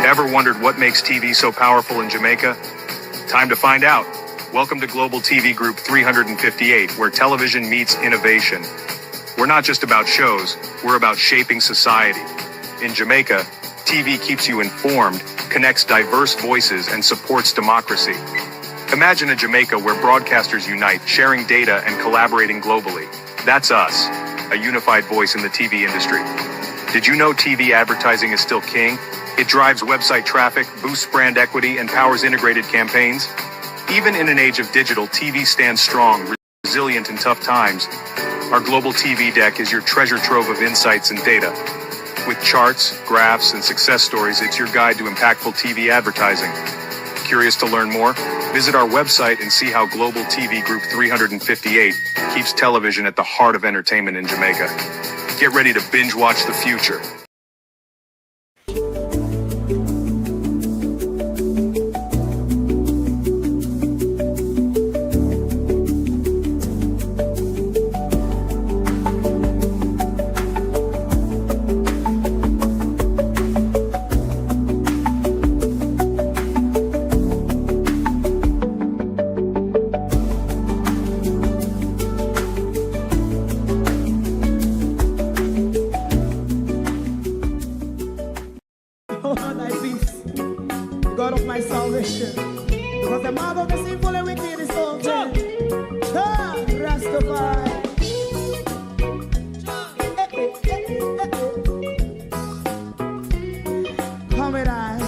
Ever wondered what makes TV so powerful in Jamaica? Time to find out. Welcome to Global TV Group 358, where television meets innovation. We're not just about shows, we're about shaping society. In Jamaica, TV keeps you informed, connects diverse voices, and supports democracy. Imagine a Jamaica where broadcasters unite, sharing data and collaborating globally. That's us, a unified voice in the TV industry. Did you know TV advertising is still king? It drives website traffic, boosts brand equity, and powers integrated campaigns. Even in an age of digital, TV stands strong, resilient in tough times. Our global TV deck is your treasure trove of insights and data. With charts, graphs, and success stories, it's your guide to impactful TV advertising. Curious to learn more? Visit our website and see how Global TV Group 358 keeps television at the heart of entertainment in Jamaica. Get ready to binge watch the future. God of my salvation, because the mouth of the sinful and wicked is open. Rastafari. Come with I.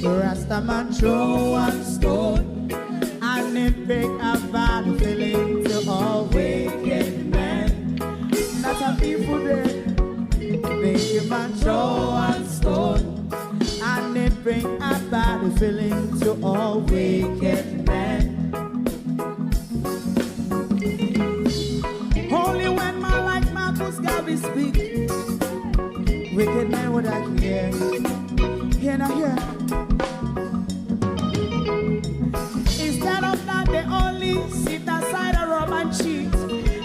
Rastaman throw one stone, and it break a bad feeling to all wicked men. That's a people there. Make a man throw one stone, and it bring a bad feeling to all wicked men. Only when man like Marcus Garvey speak, wicked men would I hear. Hear now hear. Instead of that, they only sit aside a rob and cheat,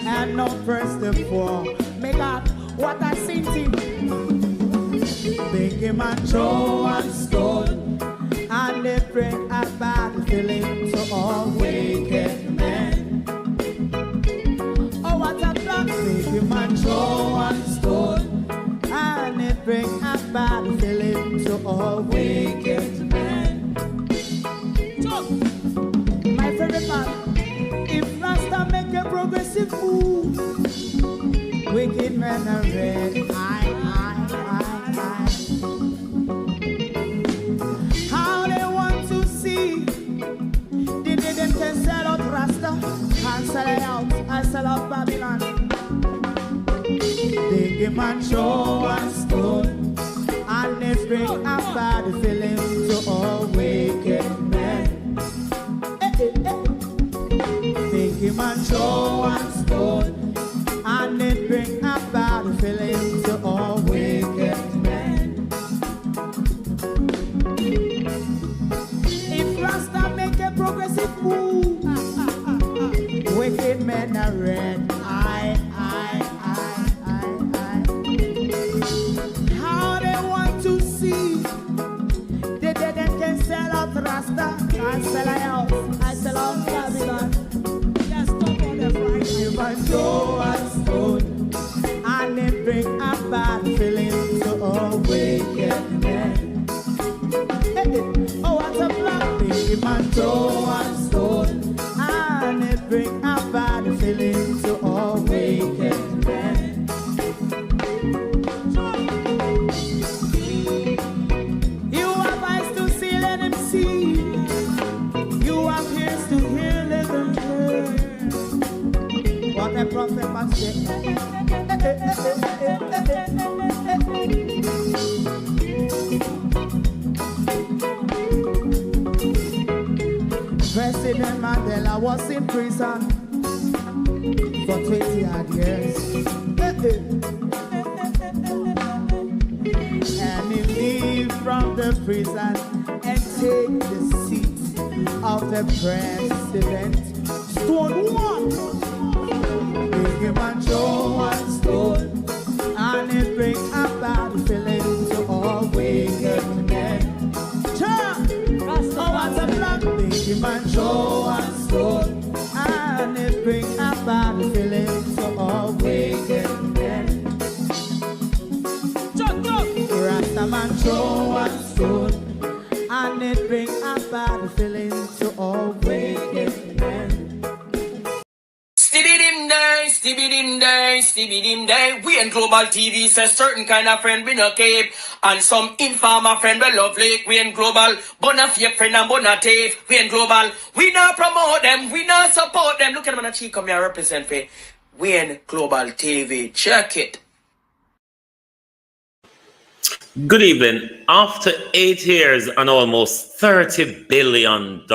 and not first of all, make up what I seen to. Make him a throw and stone, and they bring a bad feeling to all wicked men. Oh, what a plan! Make him a throw and stone, and they bring a bad feeling to all wicked men. So, my favorite man, if Rasta make a progressive move, wicked men are red. How they want to see the day them can sell out Rasta and sell it out and sell out Babylon. They give man show and stone, and they bring a bad feeling to all wicked men. They give man show and stone, and it bring a bad feeling to all wicked men. If Rasta make a progressive move, wicked men are red. How they want to see the dead and can sell out Rasta and sell out, I sell out Babylon. Just stop on the Friday. You might go and stone, and it bring a bad feeling to all wicked men. Oh, what a black thing, man, throw and stone, and it bring a bad feeling to all wicked men. You have eyes to see, let him see. You have ears to hear, let them hear. What a prophet must say. President Mandela was in prison for 20 odd years. And he leave from the prison and take the seat of the president. Stone one. Big him and show one stone, and it bring a bad feeling to all throw a stone, and it bring a bad feeling to all wicked men. Stibbidim day, stibbidim day, stibbidim day. We in Global TV says certain kind of friend we no cape, and some informer friend we lovely. We in Global, bona fake friend and bona tape. We in Global, we not promote them, we not support them. Look at them on the cheek, come here represent for. We in Global TV, check it. Good evening. After 8 years and almost $30 billion,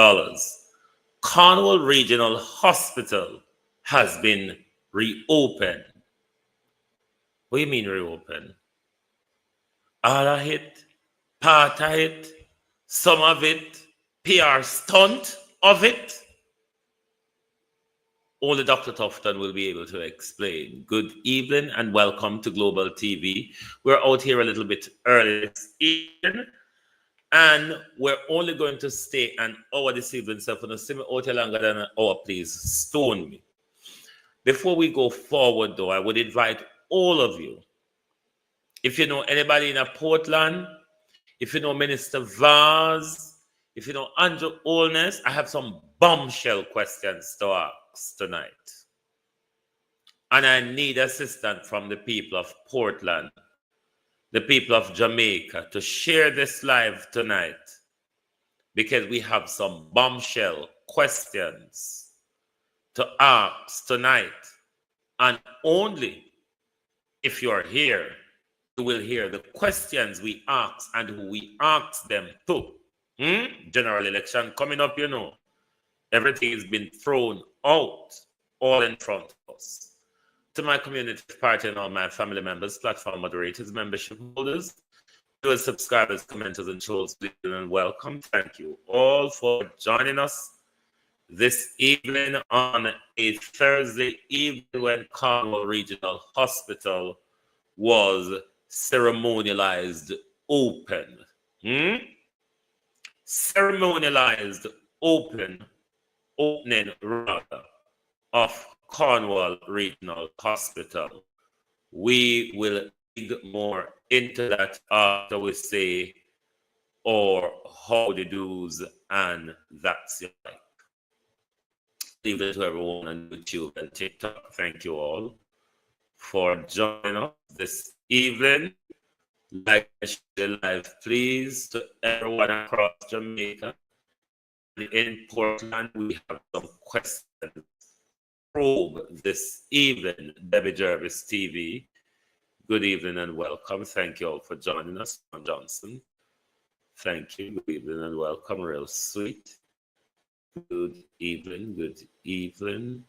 Cornwall Regional Hospital has been reopened. What do you mean reopened? All of it, part of it, some of it, PR stunt of it? Only Dr. Tufton will be able to explain. Good evening and welcome to Global TV. We're out here a little bit early this evening, and we're only going to stay an hour this evening. So if you don't see me out here longer than an hour, please stone me. Before we go forward, though, I would invite all of you, if you know anybody in Portland, if you know Minister Vaz, if you know Andrew Olness, I have some bombshell questions to ask tonight. And I need assistance from the people of Portland, the people of Jamaica, to share this live tonight, because we have some bombshell questions to ask tonight. And only if you're here, you will hear the questions we ask and who we ask them to. General election coming up, you know. Everything has been thrown out, all in front of us. To my community party and all my family members, platform moderators, membership holders, viewers, subscribers, commenters, and trolls, and welcome. Thank you all for joining us this evening on a Thursday evening when Cornwall Regional Hospital was ceremonialized open. Ceremonialized opening rather, of Cornwall Regional Hospital. We will dig more into that after we say or how the do's and that's it. Leave it to everyone on YouTube and TikTok. Thank you all for joining us this evening. Like and share live, please, to everyone across Jamaica. In Portland, we have some questions. Probe this evening, Debbie Jervis TV. Good evening and welcome. Thank you all for joining us. John Johnson. Thank you. Good evening and welcome. Real sweet. Good evening. Good evening.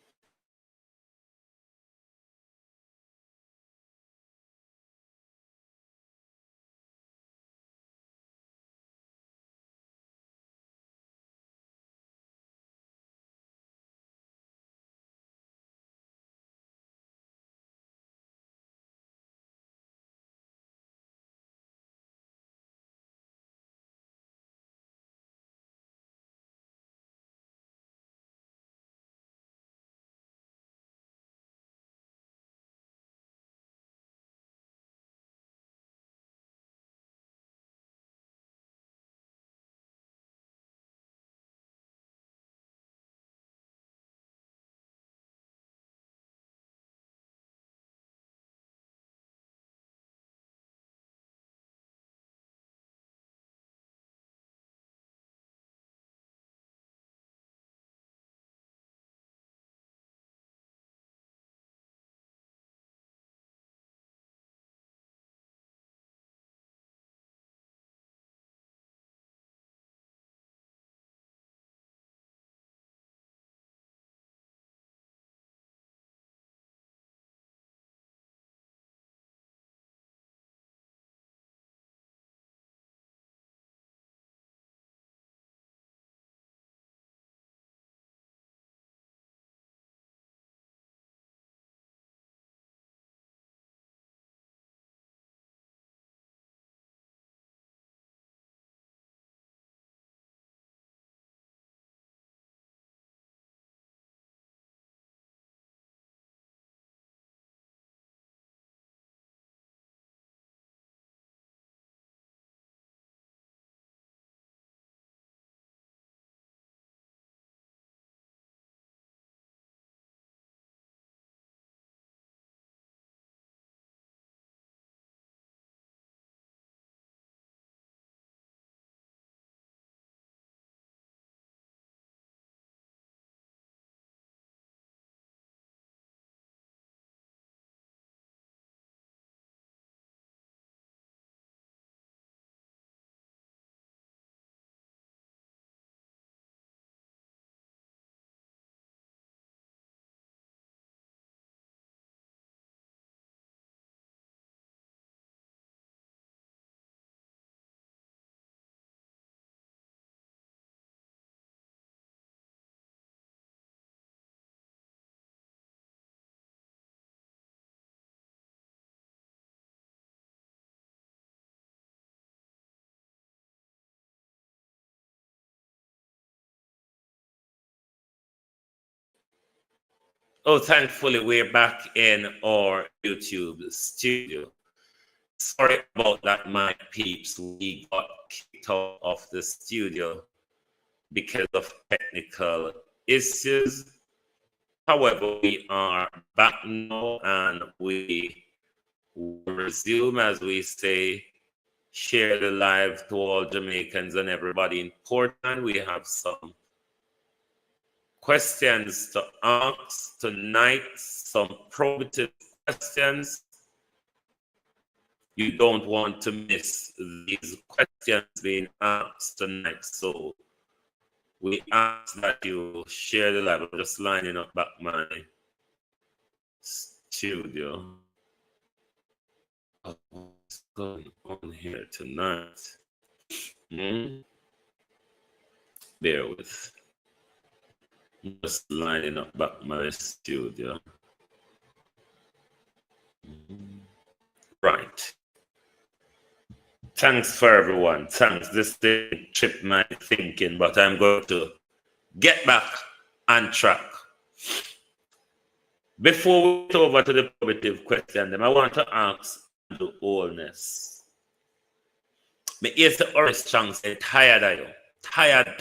Oh, thankfully, we're back in our YouTube studio. Sorry about that, my peeps. We got kicked out of the studio because of technical issues. However, we are back now and we will resume, as we say, share the live to all Jamaicans and everybody in Portland. We have some questions to ask tonight, some probative questions. You don't want to miss these questions being asked tonight. So we ask that you share the live. I'm just lining up back my studio. What's going on here tonight? Bear with. Just lining up back my studio. Right. Thanks for everyone. Thanks. This thing tripped my thinking, but I'm going to get back on track. Before we get over to the probative question, I want to ask the oldness. Me hear the Oris Chang say, tired are you? Tired.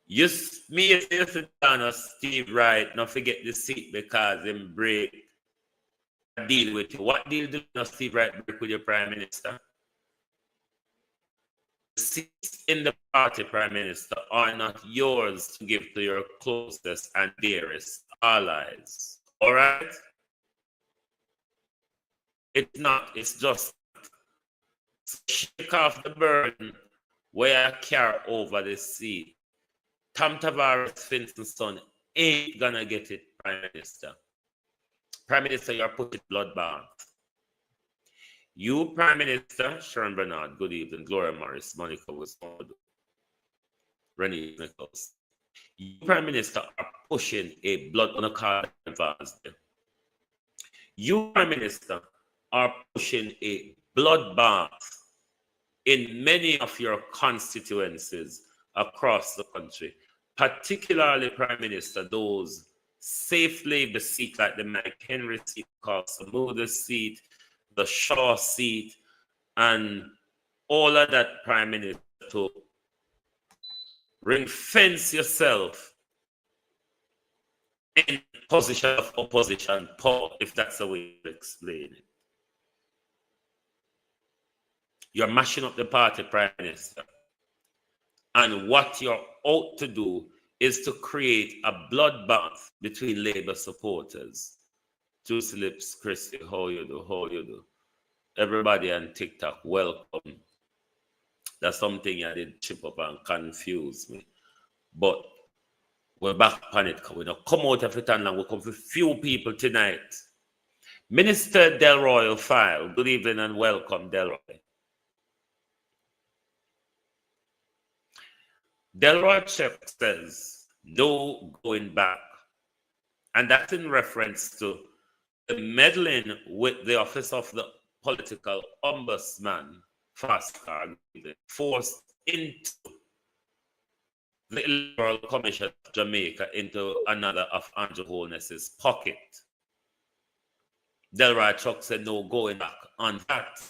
Me used to down Steve Wright, not forget the seat because him break deal with you. What deal do Steve Wright break with your Prime Minister? The seats in the party, Prime Minister, are not yours to give to your closest and dearest allies. All right? It's not. It's just shake off the burden where I carry over the seat. Tom Tavares, Finston's son, ain't gonna get it, Prime Minister. Prime Minister, you're putting bloodbath. You, Prime Minister, Sharon Bernard, good evening. Gloria Morris, Monica Wisconsin, Renee Nichols. You, Prime Minister, are pushing a blood on a card advance. You, Prime Minister, are pushing a bloodbath in many of your constituencies across the country, particularly, Prime Minister, those safely the seat like the Mike Henry seat, Samuda seat, the Shaw seat, and all of that, Prime Minister, to ring fence yourself in position of opposition power, if that's the way to explain it. You're mashing up the party, Prime Minister. And what you're out to do is to create a bloodbath between Labour supporters. Juicy Lips, Christy, how you do? Everybody on TikTok, welcome. That's something I did chip up and confuse me. But we're back on it. We don't come out of it and long. We come for few people tonight. Minister Delroy File, good evening and welcome, Delroy. Delroy Chef says, no going back. And that's in reference to the meddling with the office of the political ombudsman, FASCA, forced into the Electoral Commission of Jamaica into another of Andrew Holness's pocket. Delroy Chuck said, no going back on that.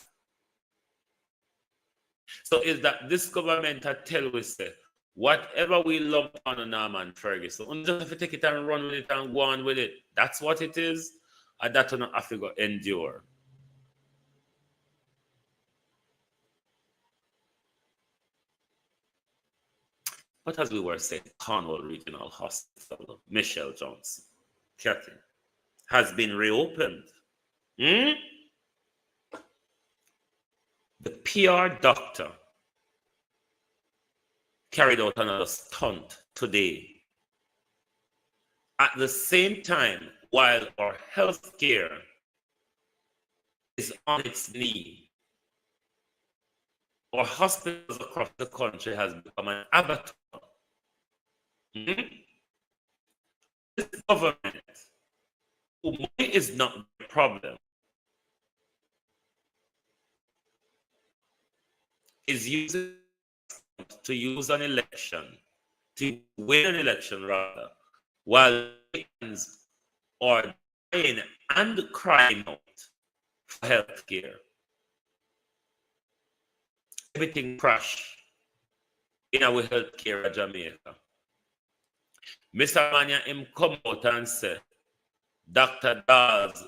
So is that this government had tell us that whatever we lump on Norman Ferguson, we just have to take it and run with it and go on with it. That's what it is. And that will not have to endure. But as we were saying, Cornwall Regional Hospital, Michelle Johnson, Kathy, has been reopened. The PR doctor carried out another stunt today. At the same time, while our healthcare is on its knee, our hospitals across the country has become an avatar. This government, who money is not the problem, is using to use an election to win an election, rather, while Jamaicans are dying and crying out for health care. Everything crash in our health care in Jamaica. Mr. Manya him come out and say, Dr. Dawes,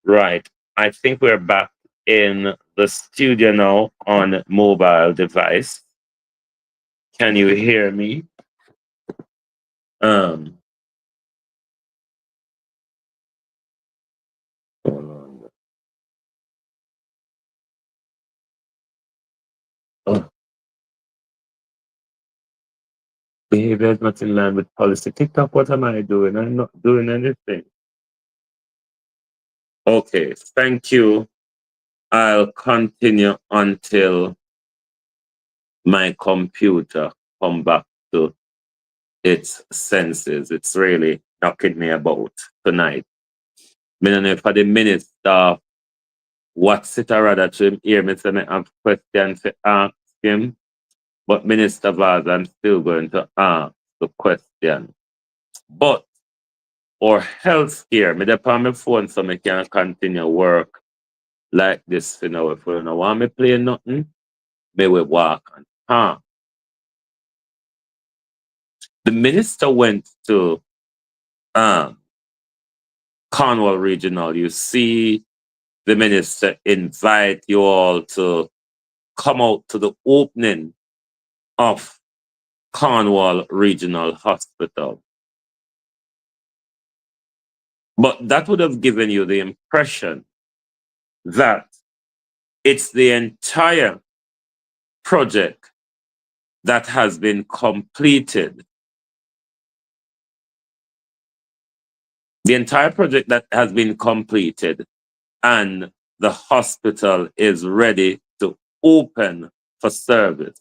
right. I think we're back in the studio now on mobile device. Can you hear me? Um, hold on. Oh, behavior is not in line with policy. TikTok, what am I doing? I'm not doing anything. Okay, thank you. I'll continue until my computer come back to its senses. It's really knocking me about tonight. I don't know for the minister what's it or rather to hear me say I have questions to ask him. But Minister Vaz, I'm still going to ask the question. But our health care, me dey on my phone so I can continue work like this, you know, if you don't want me play nothing, me will walk and talk. The minister went to Cornwall Regional. You see the minister invite you all to come out to the opening of Cornwall Regional Hospital. But that would have given you the impression that it's the entire project that has been completed. The entire project that has been completed and the hospital is ready to open for service.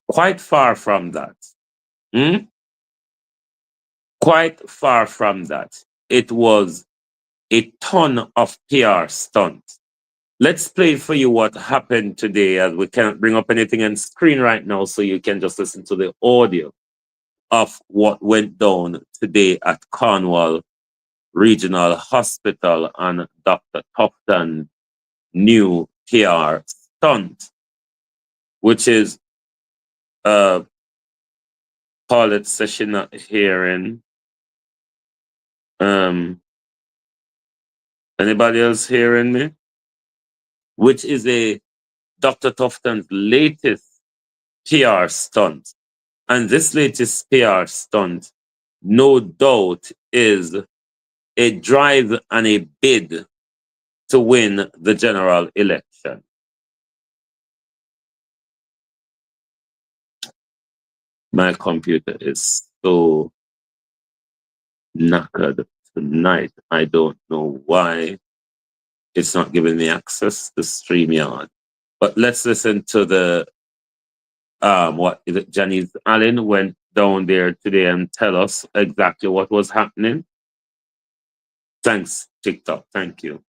Quite far from that. Quite far from that. It was a ton of PR stunts. Let's play for you what happened today, as we can't bring up anything on screen right now, so you can just listen to the audio of what went down today at Cornwall Regional Hospital on Dr. Tufton's new PR stunt, which is Paulette session not hearing. Anybody else hearing me? Which is a Dr. Tufton's latest PR stunt. And this latest PR stunt, no doubt, is a drive and a bid to win the general election. My computer is so knackered tonight. I don't know why it's not giving me access to StreamYard. But let's listen to the what is it? Janice Allen went down there today and tell us exactly what was happening. Thanks, TikTok. Thank you.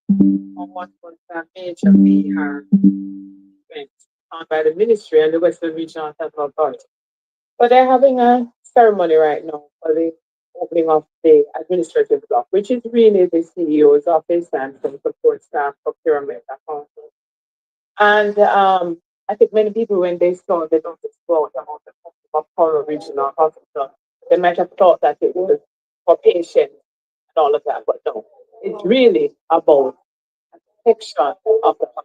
On what was a major PR event by the ministry and the Western Regional Health Authority. But they're having a ceremony right now for the opening of the administrative block, which is really the CEO's office and some support staff, procurement, accounting. And I think many people, when they saw the notice board about the of Coro Regional Hospital, they might have thought that it was for patients and all of that, but no, it's really about a section of the hospital.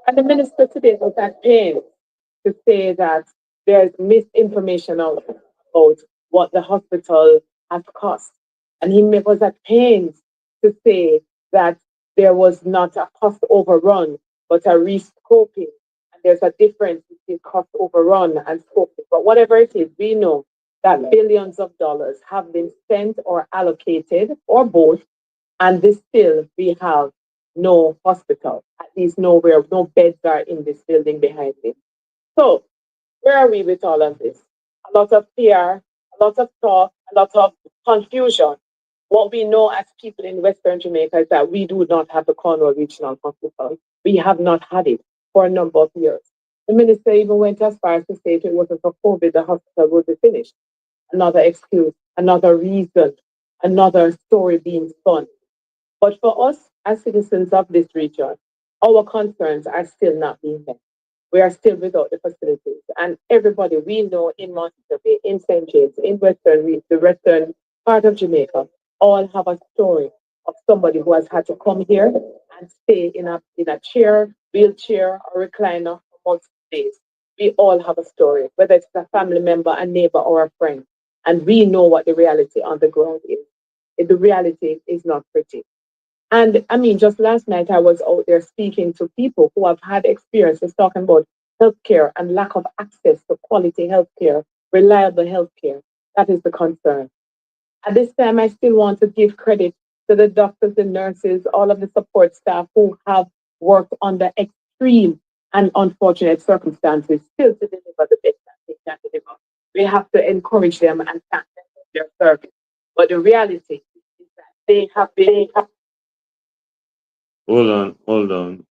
And the minister today was at pains to say that there's misinformation out about what the hospital has cost. And he was at pains to say that there was not a cost overrun, but a rescoping. And there's a difference between cost overrun and scoping. But whatever it is, we know that billions of dollars have been spent or allocated, or both, and this still we have no hospital, at least nowhere, no beds are in this building behind me. So where are we with all of this? A lot of fear, a lot of talk, a lot of confusion. What we know as people in Western Jamaica is that we do not have the Cornwall Regional Hospital. We have not had it for a number of years. The minister even went as far as to say if it wasn't for COVID, the hospital would be finished. Another excuse, another reason, another story being spun. But for us as citizens of this region, our concerns are still not being met. We are still without the facilities. And everybody we know in Montego Bay, in St. James, in the western part of Jamaica, all have a story of somebody who has had to come here and stay in a chair, wheelchair, or recliner for multiple days. We all have a story, whether it's a family member, a neighbor, or a friend. And we know what the reality on the ground is. The reality is not pretty. And I mean, just last night I was out there speaking to people who have had experiences talking about healthcare and lack of access to quality healthcare, reliable healthcare. That is the concern. At this time, I still want to give credit to the doctors and nurses, all of the support staff who have worked under extreme and unfortunate circumstances still to deliver the best that they can deliver. We have to encourage them and thank them for their service. But the reality is that they have been Hold on, hold on.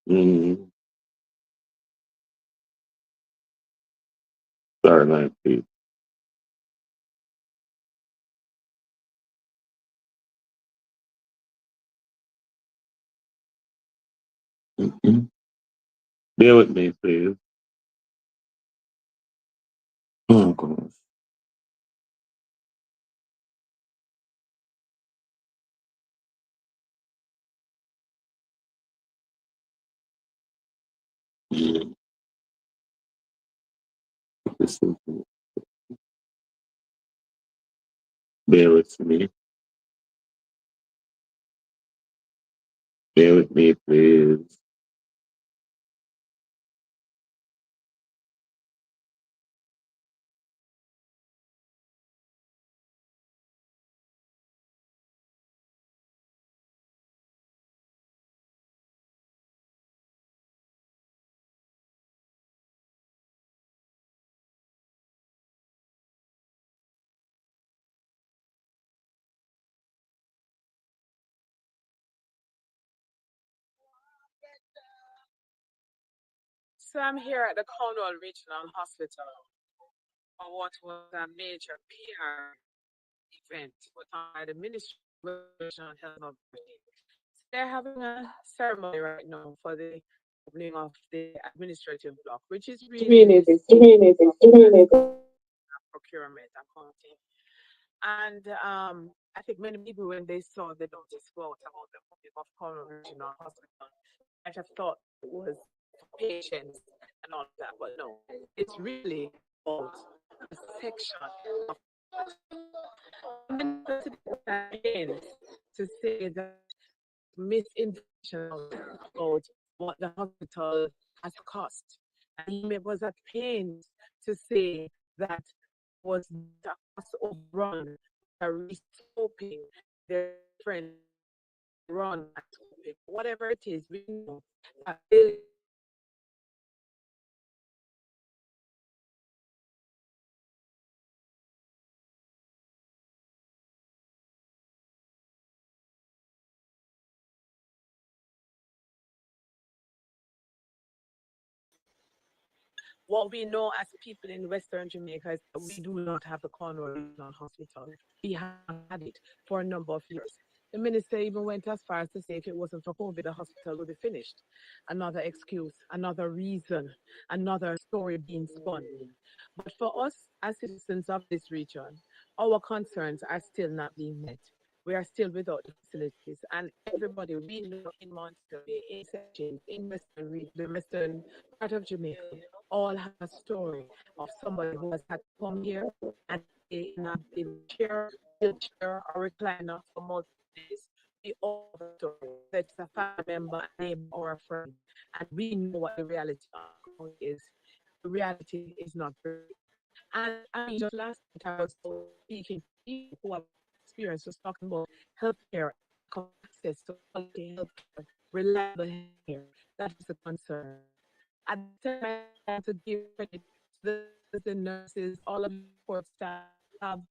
Mm. Sorry, my please. Mm-mm. Bear with me, please. Oh, gosh. Mm. This is- Bear with me. Bear with me, please. So I'm here at the Cornwall Regional Hospital for what was a major PR event put on by the Ministry of Regional Health Authority. So they're having a ceremony right now for the opening of the administrative block, which is really procurement accounting. And I think many people, when they saw the notice go out about the opening of Cornwall Regional Hospital, might have thought it was for patients and all of that, but no, it's really about a section of to say that misinformation about what the hospital has cost. And he was at pains to say that was a cost overrun, a rescoping, their different run and open, whatever it is, we know that building what we know as people in Western Jamaica is that we do not have the Cornwall Regional Hospital. We haven't had it for a number of years. The minister even went as far as to say if it wasn't for COVID, the hospital would be finished. Another excuse, another reason, another story being spun. But for us as citizens of this region, our concerns are still not being met. We are still without the facilities, and everybody we know in Montego Bay, in Sessions, in the western part of Jamaica, all have a story of somebody who has had to come here and stay in a chair, wheelchair, or recliner for multiple days. We all have a story. That's a family member, a neighbor, or a friend, and we know what the reality of the ground is. The reality is not pretty. And I mean, just last night I was speaking to people who have experience, was talking about healthcare, access to quality healthcare, reliable healthcare. That is a concern. At the same time, I want to give credit to the nurses, all of the support staff have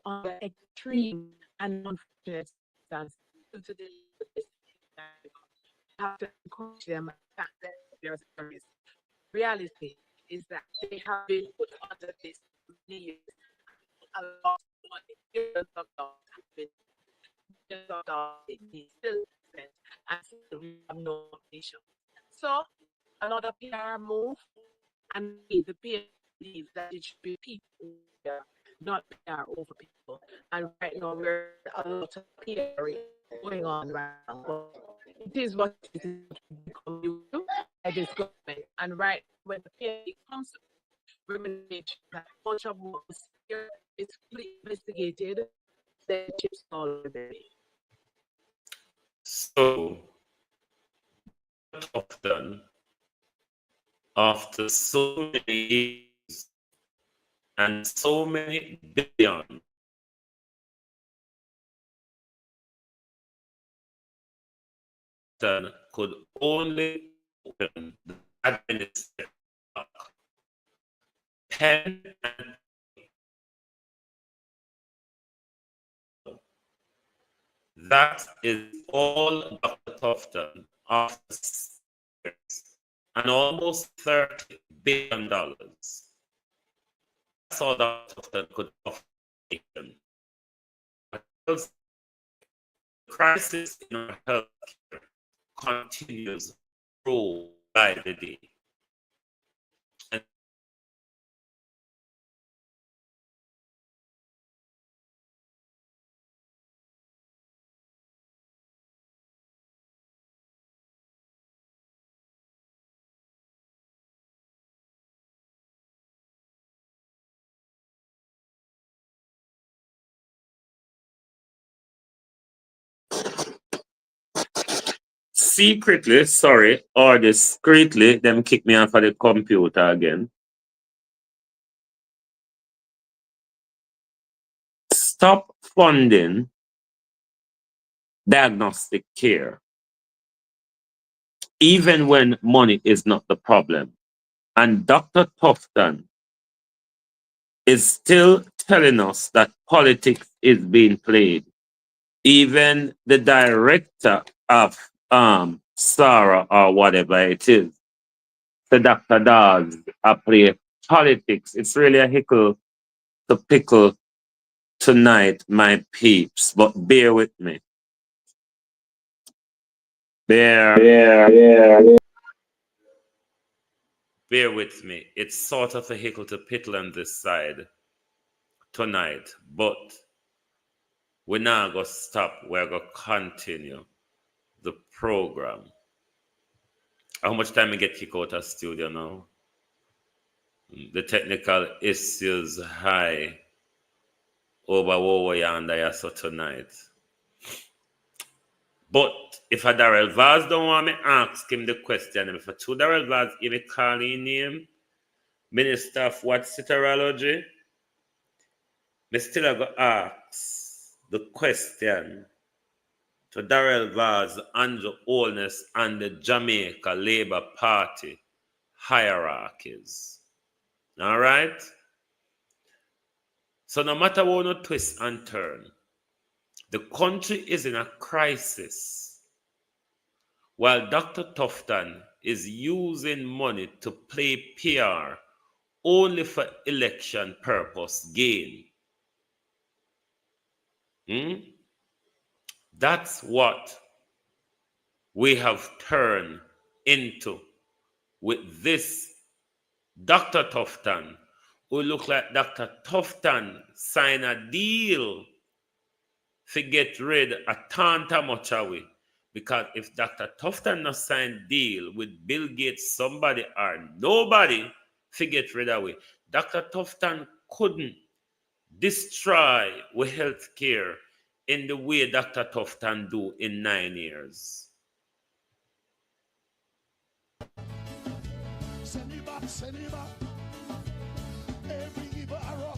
under extreme and unfortunate circumstances to deliver this. I have to encourage them and thank them for their service. Reality is that they have been put under this for many years. A lot of money, billions of dollars have been billions of dollars it needs still spent, and still we have no completion. So another PR move, and the PR believes that it should be people here, not PR over people. And right now we're a lot of PR going on right now. But it is what it is become used to by this government. And right when the PR comes, we're going to make sure that much of what was here is fully investigated, then chips all over the day. So, often, after so many years and so many billions, could only open the administrative pen and that is all Dr. Tufton after years and almost $30 billion. That's all Dr. Tufton could offer. The crisis in our healthcare continues to grow by the day. And secretly, sorry, or discreetly, them kick me off of the computer again. Stop funding diagnostic care, even when money is not the problem. And Dr. Tufton is still telling us that politics is being played. Even the director of Sarah or whatever it is, the Dr. Dawes, play politics. It's really a hickle to pickle tonight, my peeps, but bear with me. Bear with me. It's sort of a hickle to pickle on this side tonight, but we're not going to stop. We're going to continue the program. How much time we get kicked out of studio now? The technical issues high over what we under so tonight. But if a Darrell Vaz don't want me ask him the question, if a two Darrell Vaz give me calling name, Minister of what Citarology, me still go ask the question to Darrell Vaz, Andrew Holness, and the Jamaica Labour Party hierarchies. All right? So no matter what no twist and turn, the country is in a crisis while Dr. Tufton is using money to play PR only for election purpose gain. That's what we have turned into with this Dr. Tufton, who look like Dr. Tufton sign a deal to get rid of Tanta much away. Because if Dr. Tufton not sign deal with Bill Gates, somebody or nobody to get rid of it, Dr. Tufton couldn't destroy with healthcare in the way Dr. Tufton do in 9 years. Send it back, send it back. Every evil arrow,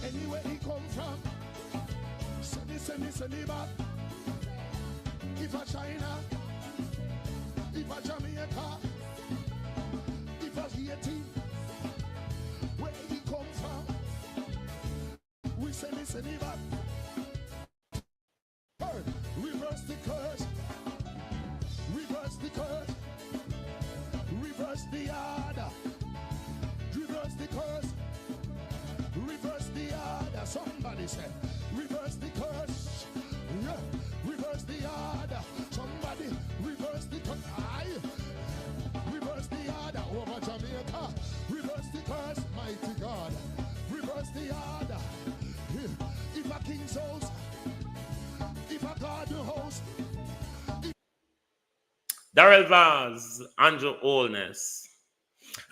anywhere he come from. Send it back. If a China, if a Jamaica, if a Haiti, where he come from, we send it back. Reverse the curse, reverse the curse, reverse the order, reverse the curse, reverse the order. Somebody said, reverse the curse, yeah, reverse the order. Somebody reverse the curse, reverse the order over Jamaica, reverse the curse, mighty God, reverse the order. If a king's house, if a God host. Darrell Vaz, Andrew Holness.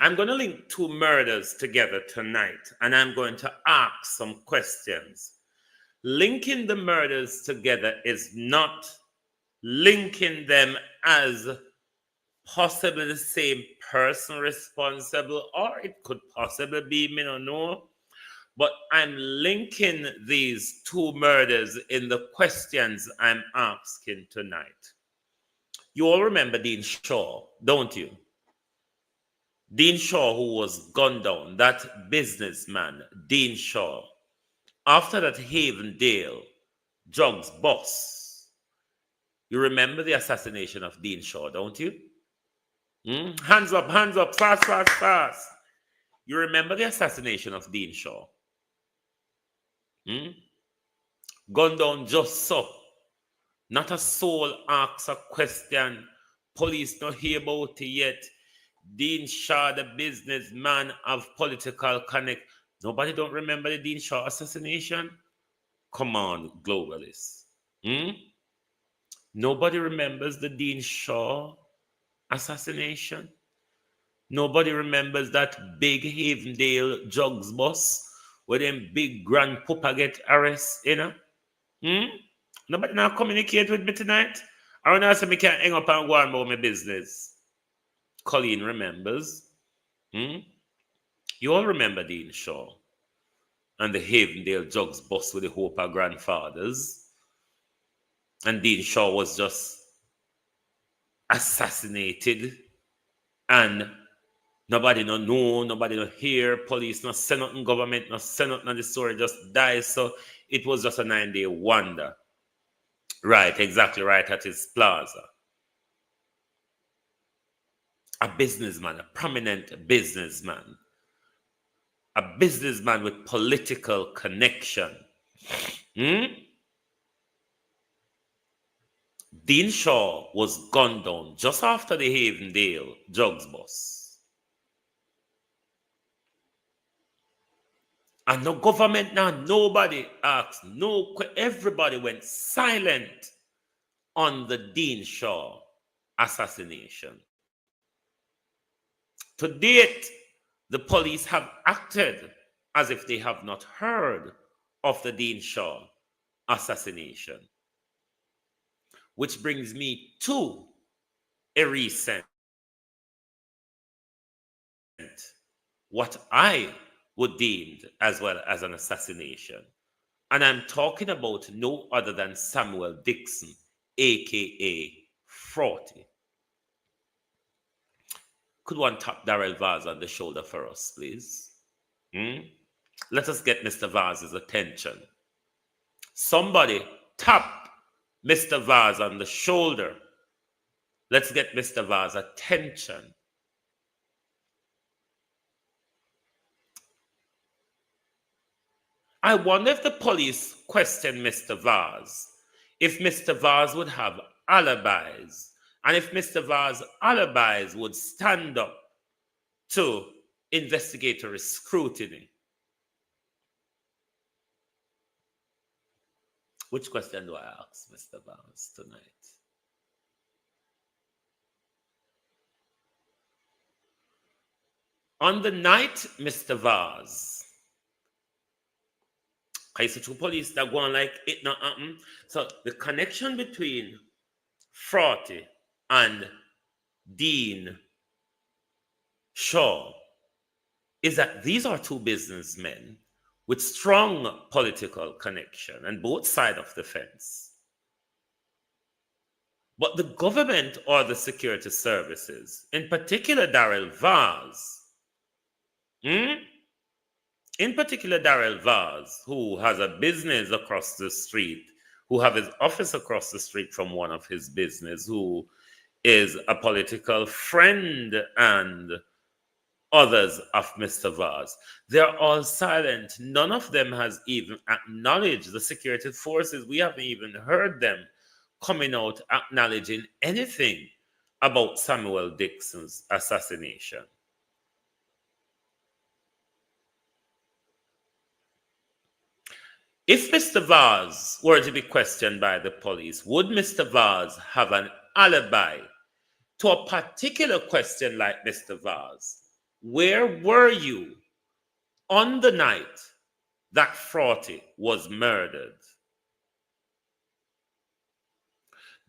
I'm going to link two murders together tonight, and I'm going to ask some questions. Linking the murders together is not linking them as possibly the same person responsible, or it could possibly be, me don't know. But I'm linking these two murders in the questions I'm asking tonight. You all remember Dean Shaw, don't you? Dean Shaw, who was gunned down, that businessman, Dean Shaw. After that Havendale drugs boss, you remember the assassination of Dean Shaw, don't you? Hands up, fast, fast, fast. You remember the assassination of Dean Shaw? Gunned down just so. Not a soul asks a question. Police don't hear about it yet. Dean Shaw, the businessman of political connect. Nobody don't remember the Dean Shaw assassination? Come on, globalists. Nobody remembers the Dean Shaw assassination? Nobody remembers that big Havendale drugs bus where them big grand papa get arrest, you know? Nobody now communicate with me tonight? I want to say me can't hang up and go on about my business. Colleen remembers. You all remember Dean Shaw and the Havendale drugs bus with the Hooper grandfathers. And Dean Shaw was just assassinated and nobody no know, nobody no hear, police no say nothing, government no say nothing, and the story just dies. So it was just a 9-day wonder. Right, exactly right, at his plaza. A businessman, a prominent businessman. A businessman with political connection. Dean Shaw was gunned down just after the Havendale drugs bus. And no government now, nobody asked, everybody went silent on the Dean Shaw assassination. To date, the police have acted as if they have not heard of the Dean Shaw assassination. Which brings me to a recent, what I would deem as well as an assassination And I'm talking about no other than Samuel Dixon, aka Fraughty. Could one tap Darrell Vaz on the shoulder for us, please? Let us get Mr. Vaz's attention. Somebody tap Mr. Vaz on the shoulder. Let's get Mr. Vaz's attention. I wonder if the police questioned Mr. Vaz, if Mr. Vaz would have alibis, and if Mr. Vaz's alibis would stand up to investigatory scrutiny. Which question do I ask Mr. Vaz tonight? On the night, Mr. Vaz, I see two police that go on like it not happen. So the connection between Fraughty and Dean Shaw is that these are two businessmen with strong political connection on both sides of the fence. But the government or the security services, in particular Darrell Vaz, in particular Darrell Vaz, who has a business across the street, who have his office across the street from one of his business, who is a political friend and others of Mr. Vaz. They're all silent. None of them has even acknowledged the security forces. We haven't even heard them coming out acknowledging anything about Samuel Dixon's assassination. If Mr. Vaz were to be questioned by the police, would Mr. Vaz have an alibi to a particular question like Mr. Vaz? Where were you on the night that Fraughty was murdered?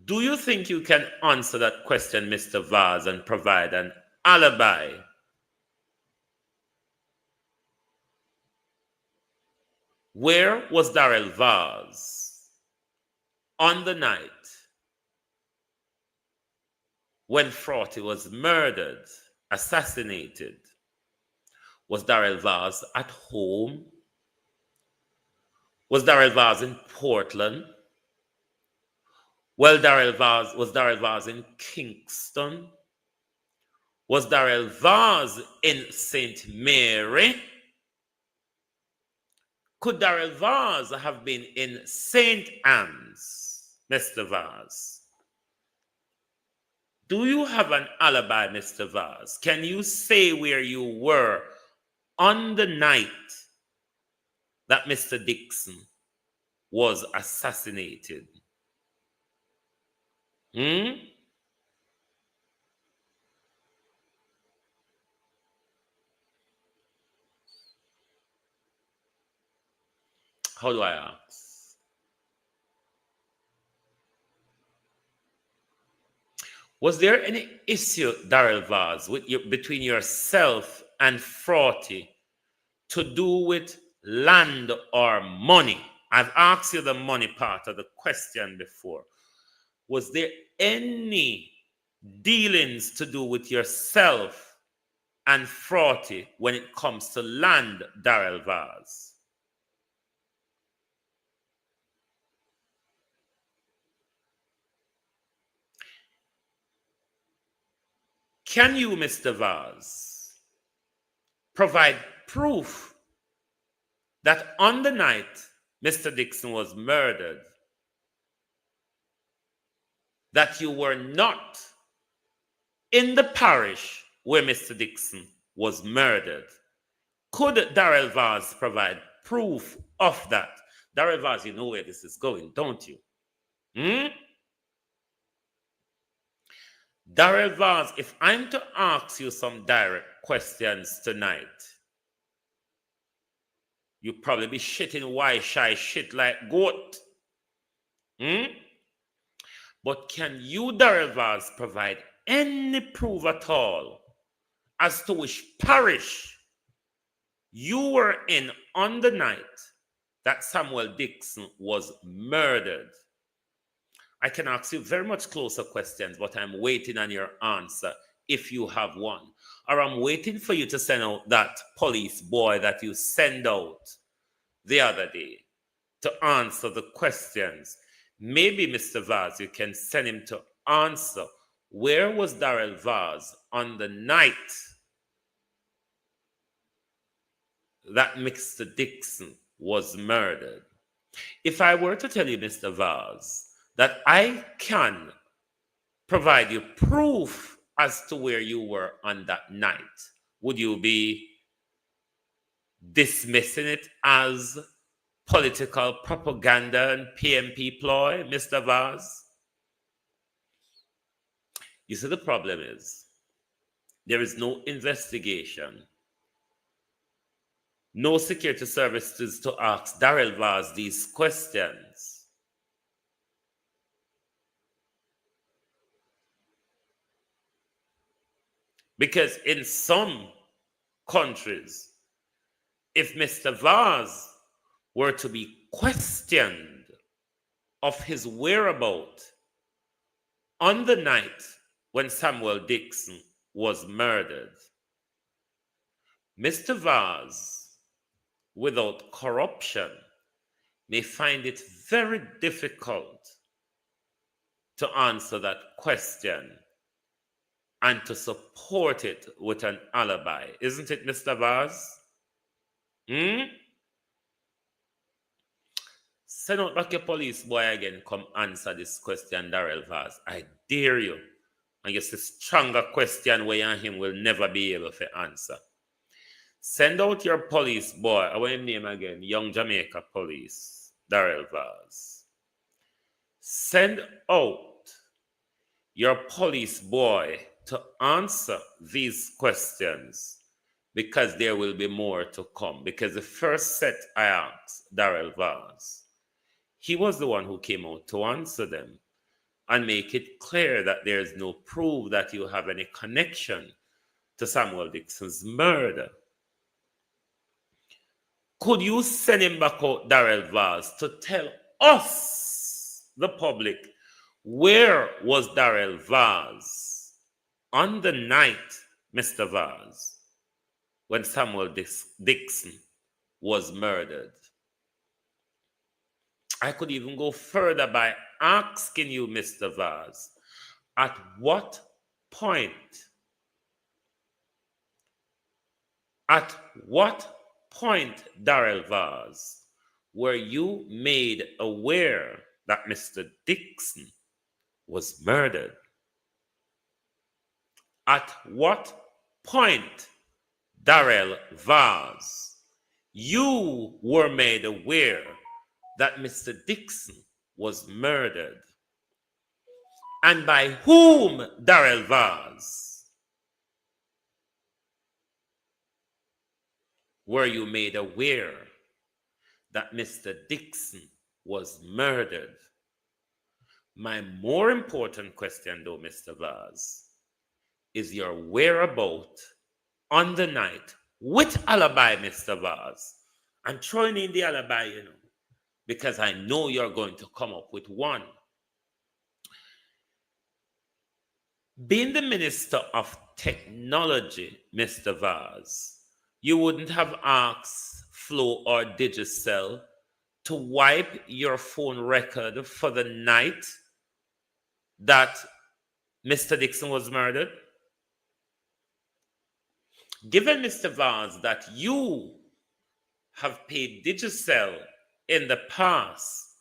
Do you think you can answer that question, Mr. Vaz, and provide an alibi? Where was Darrell Vaz on the night when Fraughty was murdered, assassinated? Was Darrell Vaz at home? Was Darrell Vaz in Portland? Was Darrell Vaz in Kingston? Was Darrell Vaz in St. Mary? Could Darrell Vaz have been in St. Anne's, Mr. Vaz? Do you have an alibi, Mr. Vaz? Can you say where you were on the night that Mr. Dixon was assassinated? How do I ask? Was there any issue, Darrell Vaz, between yourself and Fraughty to do with land or money? I've asked you the money part of the question before. Was there any dealings to do with yourself and Fraughty when it comes to land, Darrell Vaz? Can you, Mr. Vaz, provide proof that on the night Mr. Dixon was murdered, that you were not in the parish where Mr. Dixon was murdered? Could Darrell Vaz provide proof of that? Darrell Vaz, you know where this is going, don't you? Darrell Vaz, if I'm to ask you some direct questions tonight, you probably be shitting why shy shit like goat. But can you, Darrell Vaz, provide any proof at all as to which parish you were in on the night that Samuel Dixon was murdered? I can ask you very much closer questions, but I'm waiting on your answer if you have one. Or I'm waiting for you to send out that police boy that you send out the other day to answer the questions. Maybe, Mr. Vaz, you can send him to answer. Where was Darrell Vaz on the night that Mr. Dixon was murdered? If I were to tell you, Mr. Vaz, that I can provide you proof as to where you were on that night, would you be dismissing it as political propaganda and PMP ploy, Mr. Vaz? You see, the problem is there is no investigation, no security services to ask Darrell Vaz these questions. Because in some countries, if Mr. Vaz were to be questioned of his whereabouts on the night when Samuel Dixon was murdered, Mr. Vaz, without corruption, may find it very difficult to answer that question and to support it with an alibi. Isn't it, Mr. Vaz? Send out back your police boy again, come answer this question, Darrell Vaz. I dare you. And it's a stronger question where you and him will never be able to answer. Send out your police boy, I want his name again, Young Jamaica Police, Darrell Vaz. Send out your police boy to answer these questions, because there will be more to come. Because the first set I asked Darrell Vaz, he was the one who came out to answer them and make it clear that there is no proof that you have any connection to Samuel Dixon's murder. Could you send him back out, Darrell Vaz, to tell us, the public, where was Darrell Vaz on the night, Mr. Vaz, when Samuel Dixon was murdered? I could even go further by asking you, Mr. Vaz, at what point Darrell Vaz, were you made aware that Mr. Dixon was murdered? At what point, Darrell Vaz, you were made aware that Mr. Dixon was murdered? And by whom, Darrell Vaz, were you made aware that Mr. Dixon was murdered? My more important question, though, Mr. Vaz, is your whereabouts on the night with alibi, Mr. Vaz. I'm throwing in the alibi, because I know you're going to come up with one. Being the Minister of Technology, Mr. Vaz, you wouldn't have asked Flo or Digicel to wipe your phone record for the night that Mr. Dixon was murdered? Given, Mr. Vaz, that you have paid Digicel in the past,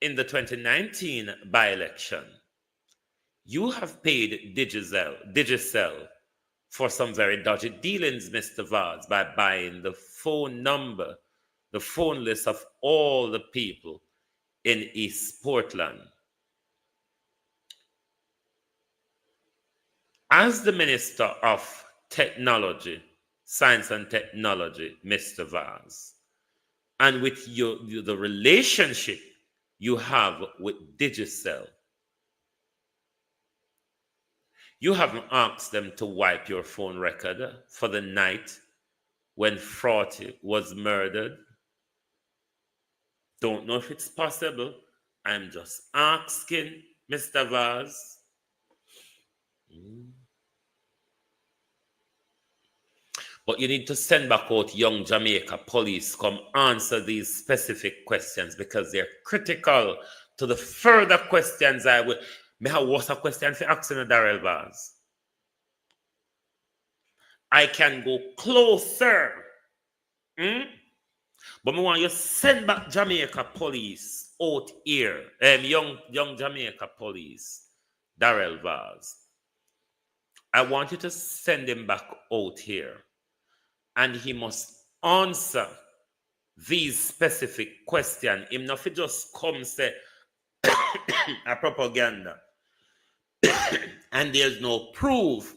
in the 2019 by-election, you have paid Digicel for some very dodgy dealings, Mr. Vaz, by buying the phone number, the phone list of all the people in East Portland. As the Minister of Technology, Science and Technology, Mr. Vaz, and with the relationship you have with Digicel, you haven't asked them to wipe your phone record for the night when Fraughty was murdered. Don't know if it's possible. I'm just asking, Mr. Vaz. But you need to send back out young Jamaica police, come answer these specific questions because they're critical to the further questions I will. May I what's a question for asking Darrell Vaz? I can go closer. But I want you to send back Jamaica police out here. Young Jamaica police, Darrell Vaz. I want you to send him back out here. And he must answer these specific questions. Him not fi just come say a propaganda. And there's no proof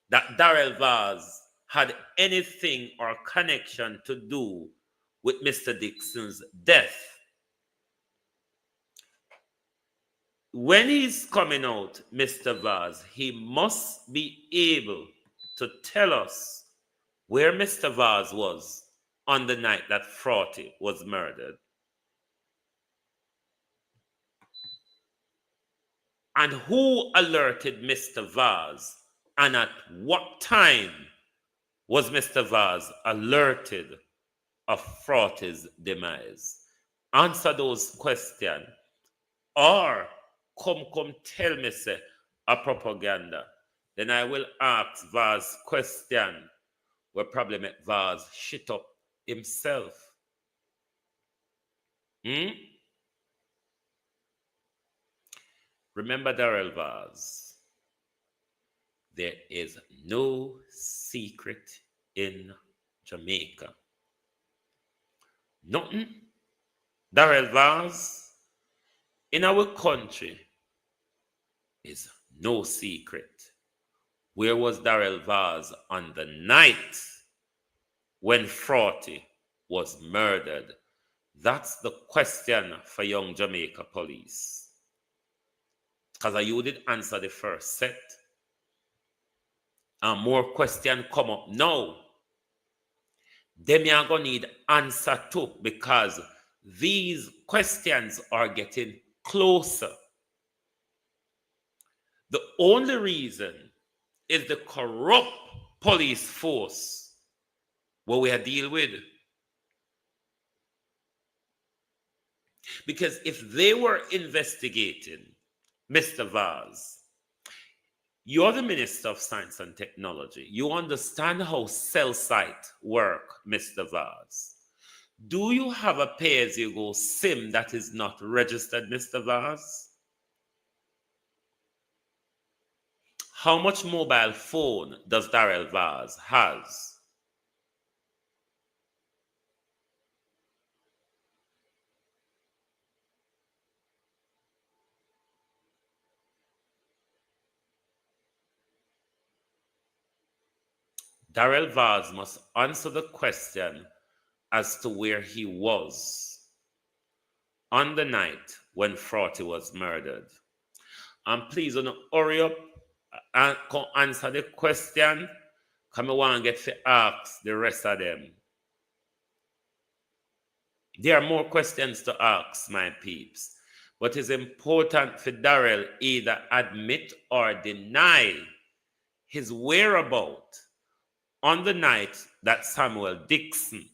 that Darrell Vaz had anything or connection to do with Mr. Dixon's death. When he's coming out, Mr. Vaz, he must be able to tell us where Mr. Vaz was on the night that Fraughty was murdered. And who alerted Mr. Vaz, and at what time was Mr. Vaz alerted of Fraughty's demise? Answer those questions, or come tell me, say, a propaganda. Then I will ask Vaz question will probably make Vaz shit up himself. Remember, Darrell Vaz, there is no secret in Jamaica. Nothing. Darrell Vaz, in our country, is no secret. Where was Darrell Vaz on the night when Fraughty was murdered? That's the question for young Jamaica police. Because you did answer the first set. And more questions come up now. Them you are going to need answer to, because these questions are getting closer. The only reason is the corrupt police force what we are dealing with. Because if they were investigating Mr. Vaz, you're the Minister of Science and Technology. You understand how cell site work, Mr. Vaz. Do you have a pay-as-you-go SIM that is not registered, Mr. Vaz? How much mobile phone does Darrell Vaz has? Darrell Vaz must answer the question as to where he was on the night when Fraughty was murdered. And please don't hurry up and answer the question. Come on and get to ask the rest of them. There are more questions to ask, my peeps. But it's important for Darrell either admit or deny his whereabouts on the night that Samuel Dixon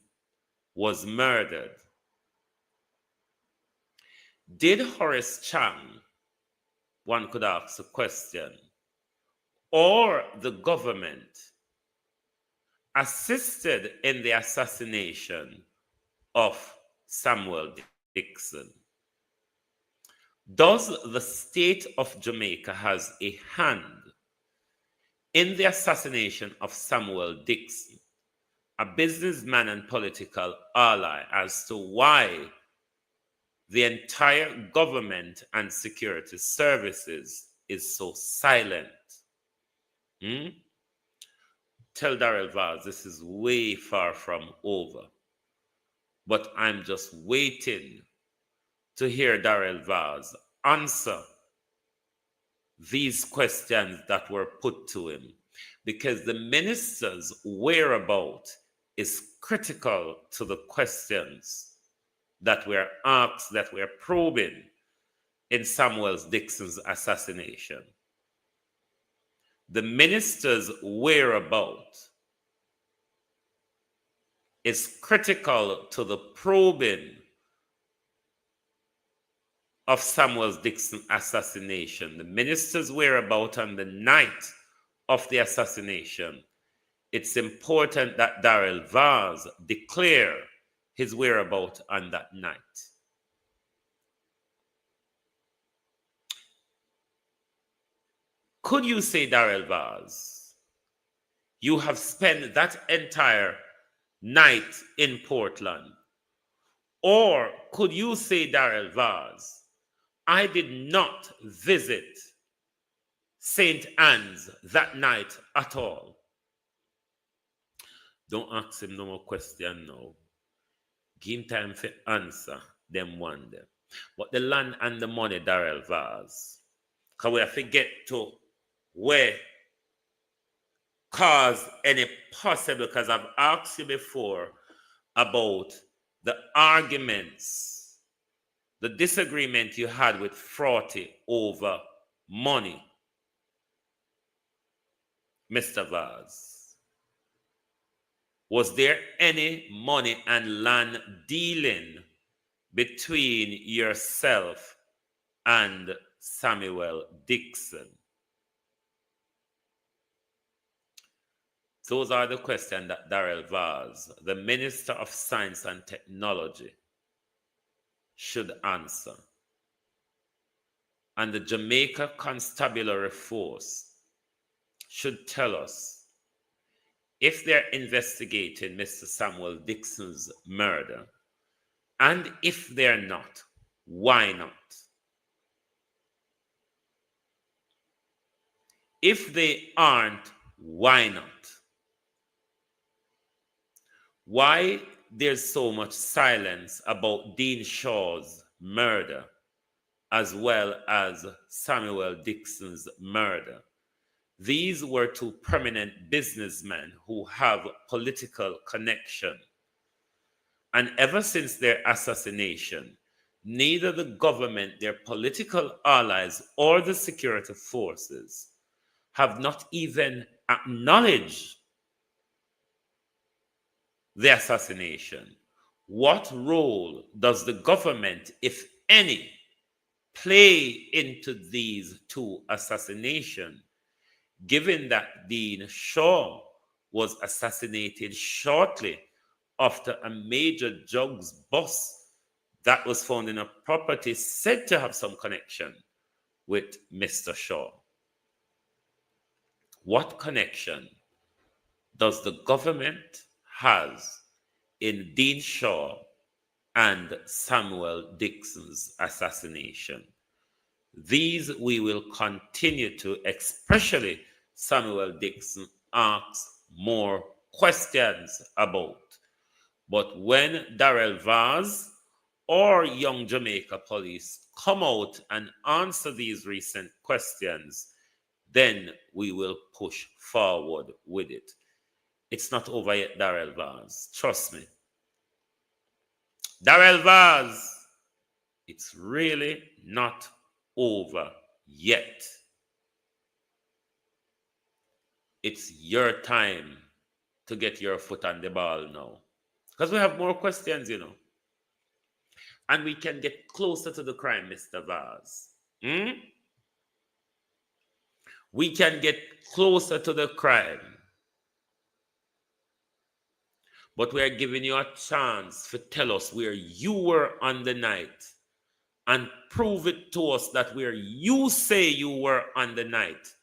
was murdered. Did Horace Chang, one could ask a question, or the government assisted in the assassination of Samuel Dixon? Does the state of Jamaica has a hand in the assassination of Samuel Dixon, a businessman and political ally, as to why the entire government and security services is so silent? Tell Darrell Vaz this is way far from over. But I'm just waiting to hear Darrell Vaz answer these questions that were put to him, because the minister's whereabouts is critical to the questions that were asked, that were probing in Samuel Dixon's assassination. The minister's whereabouts is critical to the probing of Samuel Dixon assassination. The minister's whereabouts on the night of the assassination. It's important that Darrell Vaz declare his whereabouts on that night. Could you say, Darrell Vaz, you have spent that entire night in Portland? Or could you say, Darrell Vaz, I did not visit St. Anne's that night at all? Don't ask him no more question now. Give him time for answer them one day. But the land and the money, Darrell Vaz, because we have to get to where cause any possible, because I've asked you before about the arguments, the disagreement you had with Frotty over money, Mr. Vaz. Was there any money and land dealing between yourself and Samuel Dixon? Those are the questions that Darrell Vaz, the Minister of Science and Technology, should answer. And the Jamaica Constabulary Force should tell us if they're investigating Mr. Samuel Dixon's murder, and if they're not, why not? If they aren't, why not? Why there's so much silence about Dean Shaw's murder as well as Samuel Dixon's murder? These were two prominent businessmen who have political connection. And ever since their assassination, neither the government, their political allies, or the security forces have not even acknowledged the assassination. What role does the government, if any, play into these two assassinations, given that Dean Shaw was assassinated shortly after a major drugs bust that was found in a property said to have some connection with Mr. Shaw? What connection does the government has in Dean Shaw and Samuel Dixon's assassination? These we will continue to, especially Samuel Dixon, ask more questions about. But when Darrell Vaz or Young Jamaica Police come out and answer these recent questions, then we will push forward with it. It's not over yet, Darrell Vaz. Trust me. Darrell Vaz, it's really not over yet. It's your time to get your foot on the ball now. Because we have more questions, you know. And we can get closer to the crime, Mr. Vaz. We can get closer to the crime. But we are giving you a chance to tell us where you were on the night and prove it to us that where you say you were on the night,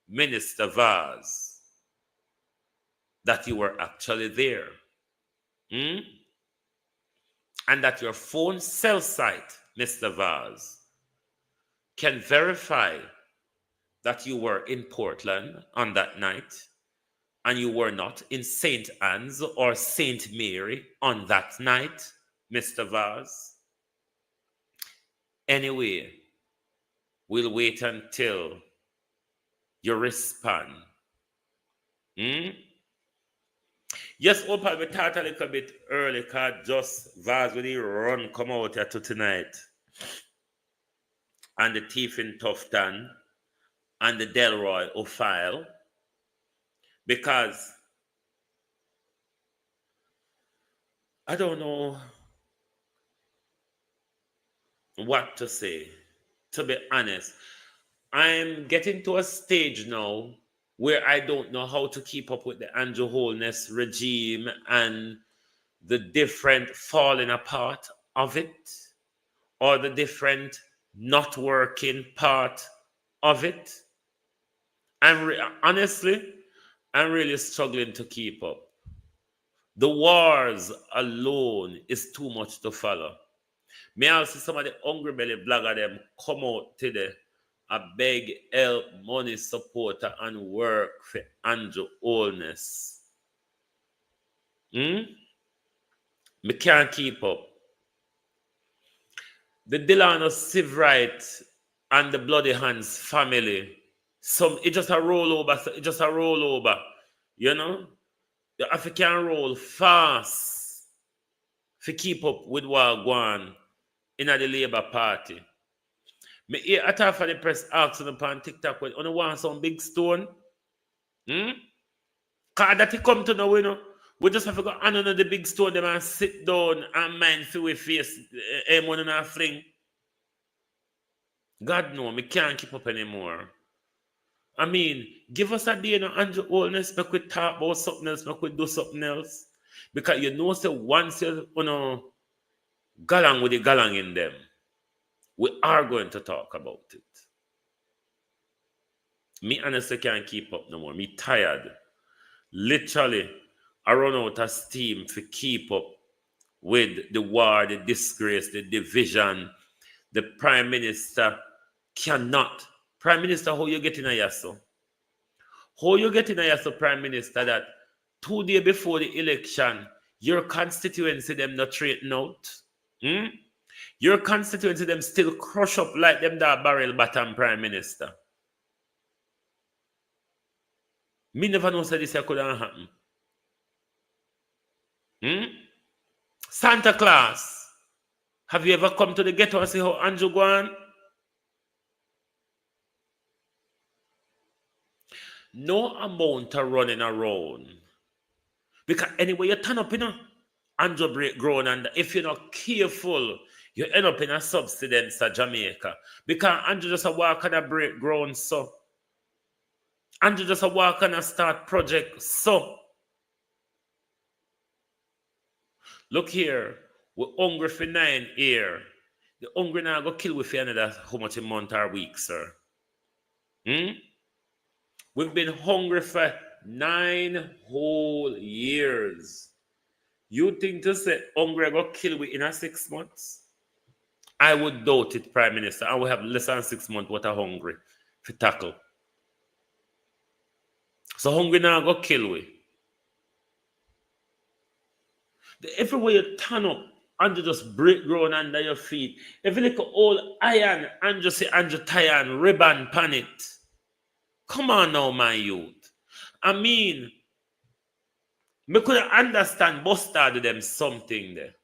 Minister Vaz, that you were actually there. And that your phone cell site, Mr. Vaz, can verify that you were in Portland on that night and you were not in St. Anne's or St. Mary on that night, Mr. Vaz. Anyway, we'll wait until you respond. Yes, Opal, we thought a little bit early because just Vaz with the run come out here to tonight. And the Thief in Tufton and the Delroy O'File. Because I don't know what to say. To be honest, I'm getting to a stage now where I don't know how to keep up with the Andrew Holness regime and the different falling apart of it, or the different not working part of it. Honestly, I'm really struggling to keep up. The wars alone is too much to follow. Me also some of the hungry belly blogger them come out today. I beg help, money, supporter, and work for Andrew Holness. Me can't keep up. The Delano Sivrite and the Bloody Hands family. It just a rollover. It just a rollover. You know? The African roll fast to keep up with what going on in the Labour Party. Me hear at half of the press asking upon TikTok when you want some big stone. Cause that he come to know, you know. We just have to go under the big stone them and sit down and mind for we face one and a fling. God no, me can't keep up anymore. I mean, give us a day, you know, Andrew Holness, make we talk about something else, make we do something else. Because you know, say once you know, galang with the galang in them, we are going to talk about it. Me honestly can't keep up no more. Me tired. Literally, I run out of steam to keep up with the war, the disgrace, the division. The Prime Minister cannot. Prime Minister, how you get in a yasso? How you get in a yasso, Prime Minister, that 2 days before the election, your constituency them not straighten out? Your constituency them still crush up like them that barrel bottom Prime Minister. Me never know say this couldn't happen. Santa Claus, have you ever come to the ghetto and see how Andrew go on? No amount of running around. Because anyway, you turn up, you know, Andrew break ground, and if you're not careful, you end up in a subsidence at Jamaica. Because Andrew just a walk on a break ground, so. Andrew just a walk on a start project, so. Look here, we're hungry for 9 years. The hungry now go kill with another how much a month or week, sir. We've been hungry for 9 whole years. You think to say hungry go kill we in a 6 months? I would doubt it, Prime Minister. I will have less than 6 months what are hungry for tackle. So hungry now go kill we. Everywhere you turn up, and you just break ground under your feet. Every little old iron, and just say, and you tie on ribbon pan it. Come on now, my youth. I mean, me couldn't understand Bustard them something there.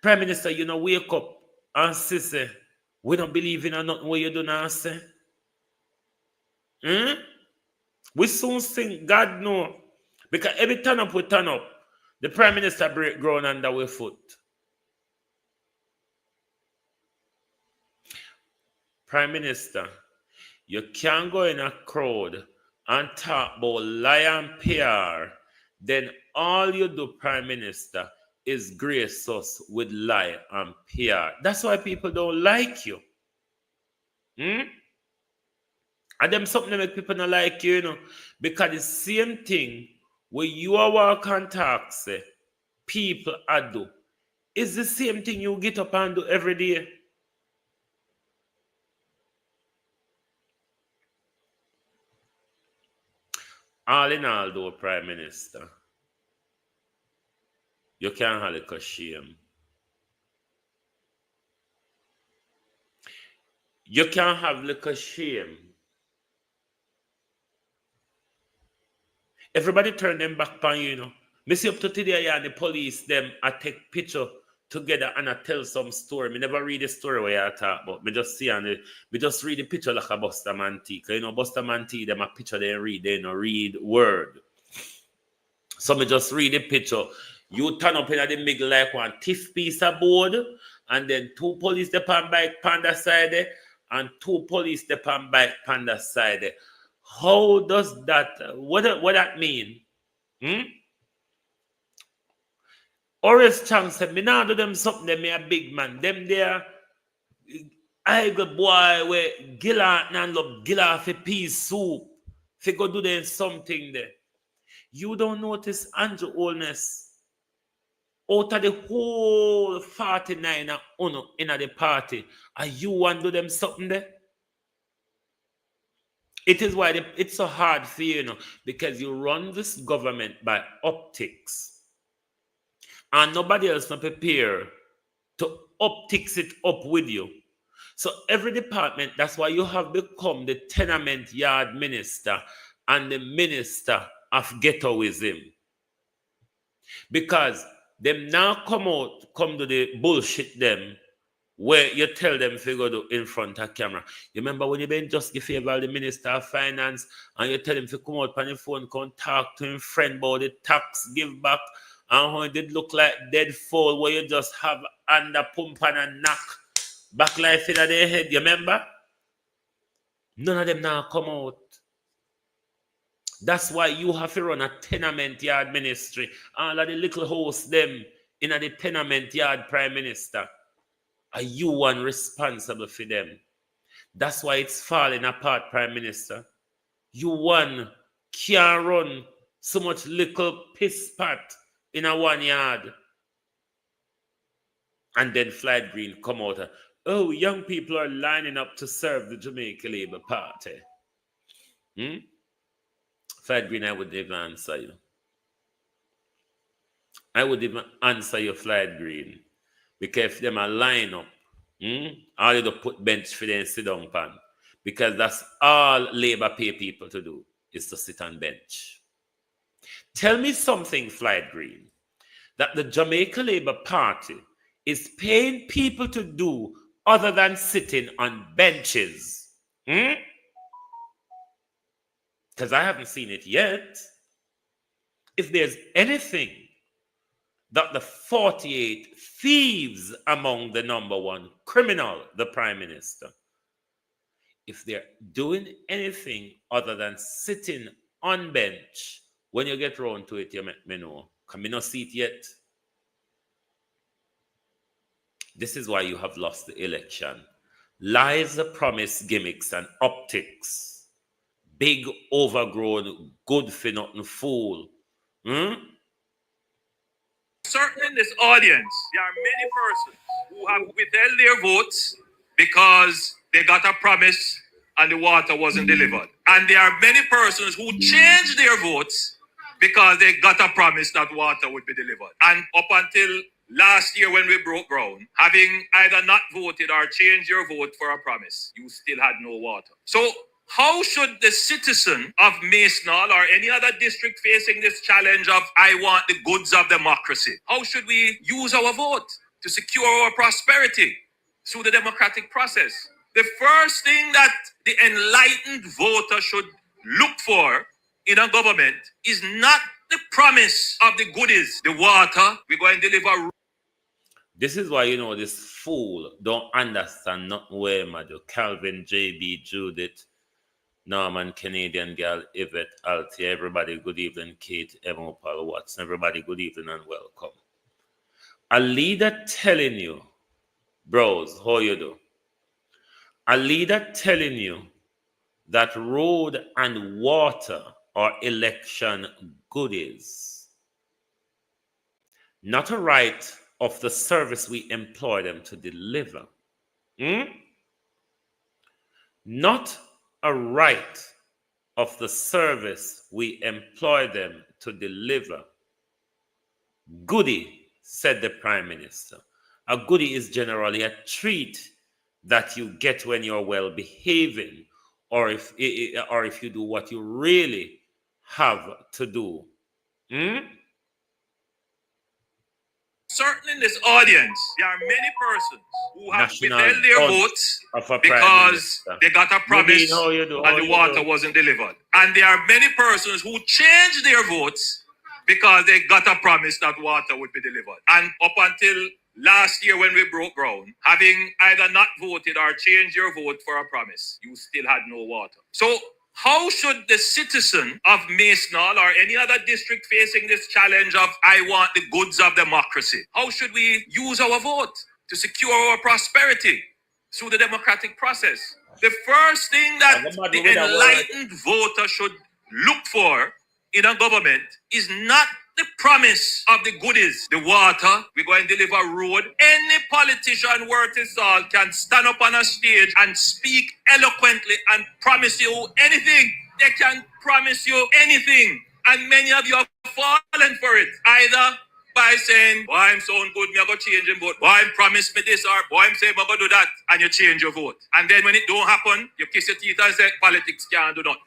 Prime Minister, you know, wake up and say, we don't believe in nothing what you do now, say. We soon sing, God know. Because every turn up we turn up, the Prime Minister break ground under our foot. Prime Minister, you can't go in a crowd and talk about lie and PR. Then all you do, Prime Minister, is grace us with lie and PR. That's why people don't like you. And them something that make people not like you, you know. Because the same thing where you are walk and talk, say, people are do. It's the same thing you get up and do every day. All in all, though, Prime Minister, you can't have a shame. You can't have little shame. Everybody turn them back on you, you know. Me see up to today, yeah, the police, them, I take picture together and I tell some story. Me never read the story where I talk about. Me just see and me just read the picture like a Bustamante. You know, Bustamante, them a picture they read, they don't read word. So me just read the picture. You turn up in the middle like one thief piece of board, and then 2 police depend bike panda side there, and 2 police depend bike panda side there. How does that, what that mean? Horace Chang said, me now do them something, them me a big man. Them there, I go boy where Gilla and love Gilla for peace soup. If you go do them something there. You don't notice Andrew Holness out of the whole 49 in the party. Are you want to do them something there? It is why it's so hard for you, you know, because you run this government by optics. And nobody else not prepare to optics it up with you. So every department, that's why you have become the tenement yard minister and the minister of ghettoism. Because them now come to the bullshit them where you tell them if you go to in front of camera. You remember when you been just give favor the Minister of Finance and you tell him to come out on the phone, come talk to him friend about the tax give back and how it did look like dead fall where you just have under pump and a knock back life in their head, you remember? None of them now come out. That's why you have to run a tenement yard ministry. All of the little hosts them in the tenement yard prime minister. Are you one responsible for them? That's why it's falling apart, Prime Minister. You one can't run so much little piss pot in a 1 yard. And then Flight Green come out. Oh, young people are lining up to serve the Jamaica Labour Party. Flight Green, I would even answer you. I would even answer your Flight Green. Because if them are line up, all you do put bench for them sit down pan. Because that's all Labour pay people to do, is to sit on bench. Tell me something, Flight Green, that the Jamaica Labour Party is paying people to do other than sitting on benches. Because I haven't seen it yet. If there's anything that the 48 thieves among the number one criminal, the Prime Minister, if they're doing anything other than sitting on bench, when you get round to it, you make me know. Can we not see it yet? This is why you have lost the election. Lies, promise, gimmicks, and optics. Big, overgrown, good for nothing fool. Certain in this audience, there are many persons who have withheld their votes because they got a promise and the water wasn't delivered. And there are many persons who changed their votes because they got a promise that water would be delivered. And up until last year when we broke ground, having either not voted or changed your vote for a promise, you still had no water. So how should the citizen of Maesnall or any other district facing this challenge of I want the goods of democracy, how should we use our vote to secure our prosperity through the democratic process? The first thing that the enlightened voter should look for in a government is not the promise of the goodies, the water we're going to deliver. This is why, you know, this fool don't understand nothing where, Madu. Calvin, JB, Judith, Norman, Canadian girl, Yvette, Althea, everybody, good evening, Kate, Emma, Paul, Watson, everybody, good evening and welcome. A leader telling you, bros, how you do? A leader telling you that road and water are election goodies, not a right of the service we employ them to deliver. Not a right of the service we employ them to deliver. Goodie, said the Prime Minister. A goodie is generally a treat that you get when you're well behaving, or if you do what you really have to do? Certainly in this audience, there are many persons who have National withheld their judge votes of a prime because minister. they got a promise Nadine, how you do? and the water wasn't delivered. And there are many persons who changed their votes because they got a promise that water would be delivered. And up until last year when we broke ground, having either not voted or changed your vote for a promise, you still had no water. So how should the citizen of Masonal or any other district facing this challenge of I want the goods of democracy, how should we use our vote to secure our prosperity through the democratic process? The first thing that the enlightened voter should look for in a government is not the promise of the goodies, the water, we're going to deliver road. Any politician worth his salt can stand up on a stage and speak eloquently and promise you anything. They can promise you anything. And many of you have fallen for it. Either by saying, boy, I'm sound good, me I go change him vote. Boy, I'm promise me this, or boy, I'm saying I'm going to do that. And you change your vote. And then when it don't happen, you kiss your teeth and say, politics can't do nothing.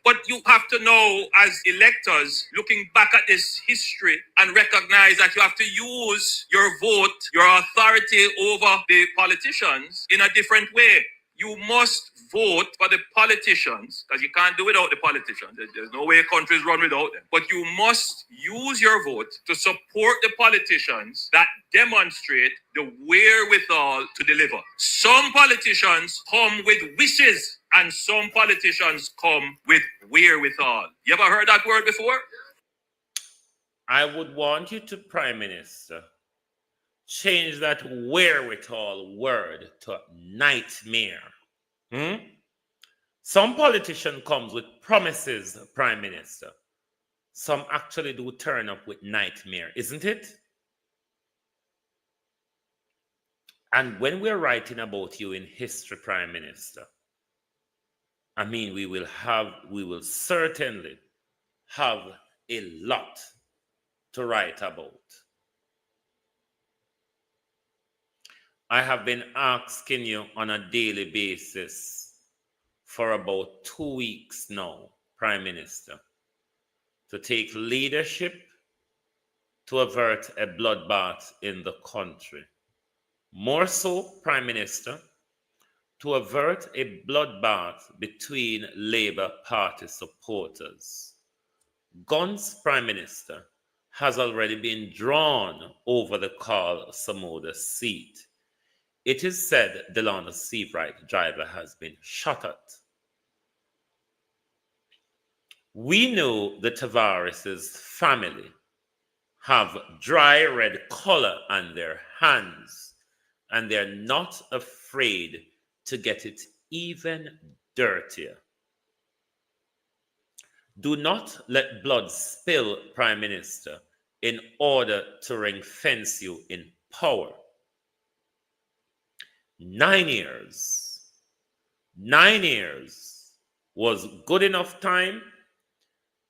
But you have to know, as electors, looking back at this history and recognize that you have to use your vote, your authority over the politicians in a different way. You must vote for the politicians, because you can't do without the politicians. There's no way countries run without them. But you must use your vote to support the politicians that demonstrate the wherewithal to deliver. Some politicians come with wishes, and some politicians come with wherewithal. You ever heard that word before? I would want you to, Prime Minister, change that wherewithal word to nightmare. Some politician comes with promises, Prime Minister. Some actually do turn up with nightmare, isn't it? And when we're writing about you in history, Prime Minister, I mean, we will certainly have a lot to write about. I have been asking you on a daily basis for about 2 weeks now, Prime Minister, to take leadership to avert a bloodbath in the country. More so, Prime Minister, to avert a bloodbath between Labour Party supporters. Guns, Prime Minister, has already been drawn over the Carl Samoda seat. It is said Delano Seabright driver has been shot at. We know the Tavares' family have dry red color on their hands, and they're not afraid to get it even dirtier. Do not let blood spill, Prime Minister, in order to ring-fence you in power. 9 years. 9 years was good enough time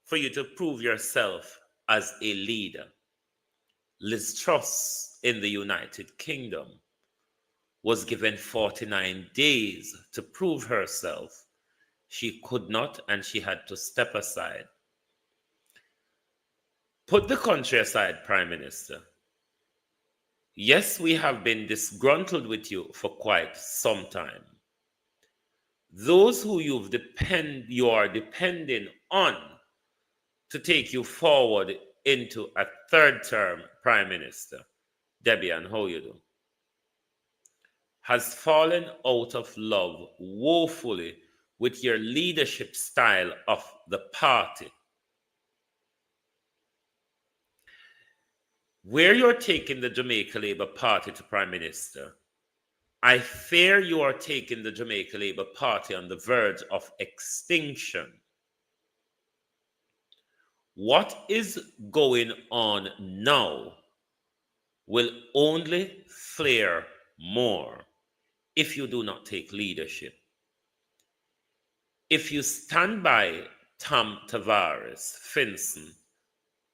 for you to prove yourself as a leader. Liz Truss in the United Kingdom was given 49 days to prove herself. She could not, and she had to step aside. Put the country aside, Prime Minister. Yes, we have been disgruntled with you for quite some time. Those who you are depending on to take you forward into a third term, Prime Minister, Debbie, and how you do, has fallen out of love woefully with your leadership style of the party. Where you're taking the Jamaica Labour Party to, Prime Minister, I fear you are taking the Jamaica Labour Party on the verge of extinction. What is going on now will only flare more if you do not take leadership. If you stand by Tom Tavares, Finson,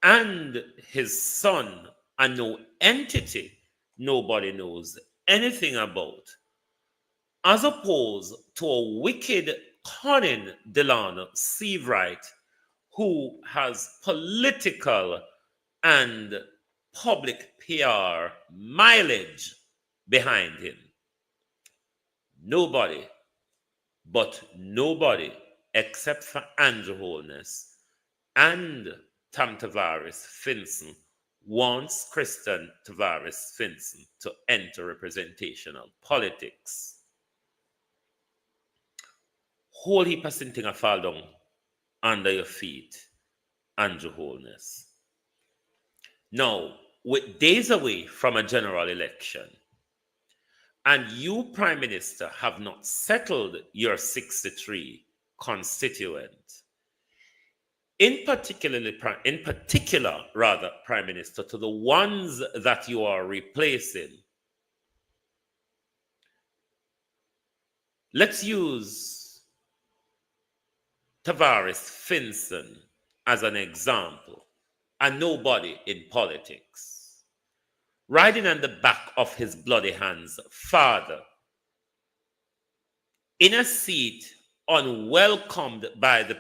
and his son, and no entity nobody knows anything about, as opposed to a wicked, cunning Delano Seabright, who has political and public PR mileage behind him. Nobody, but nobody, except for Andrew Holness and Tam Tavares Finson, wants Christian Tavares Finson to enter representational politics. Whole heap of thing a fall down under your feet, Andrew Holness. Now, with days away from a general election, and you, Prime Minister, have not settled your 63 constituent, in particular, Prime Minister, to the ones that you are replacing, let's use Tavares Finson as an example, a nobody in politics, riding on the back of his bloody hands father, in a seat unwelcomed by the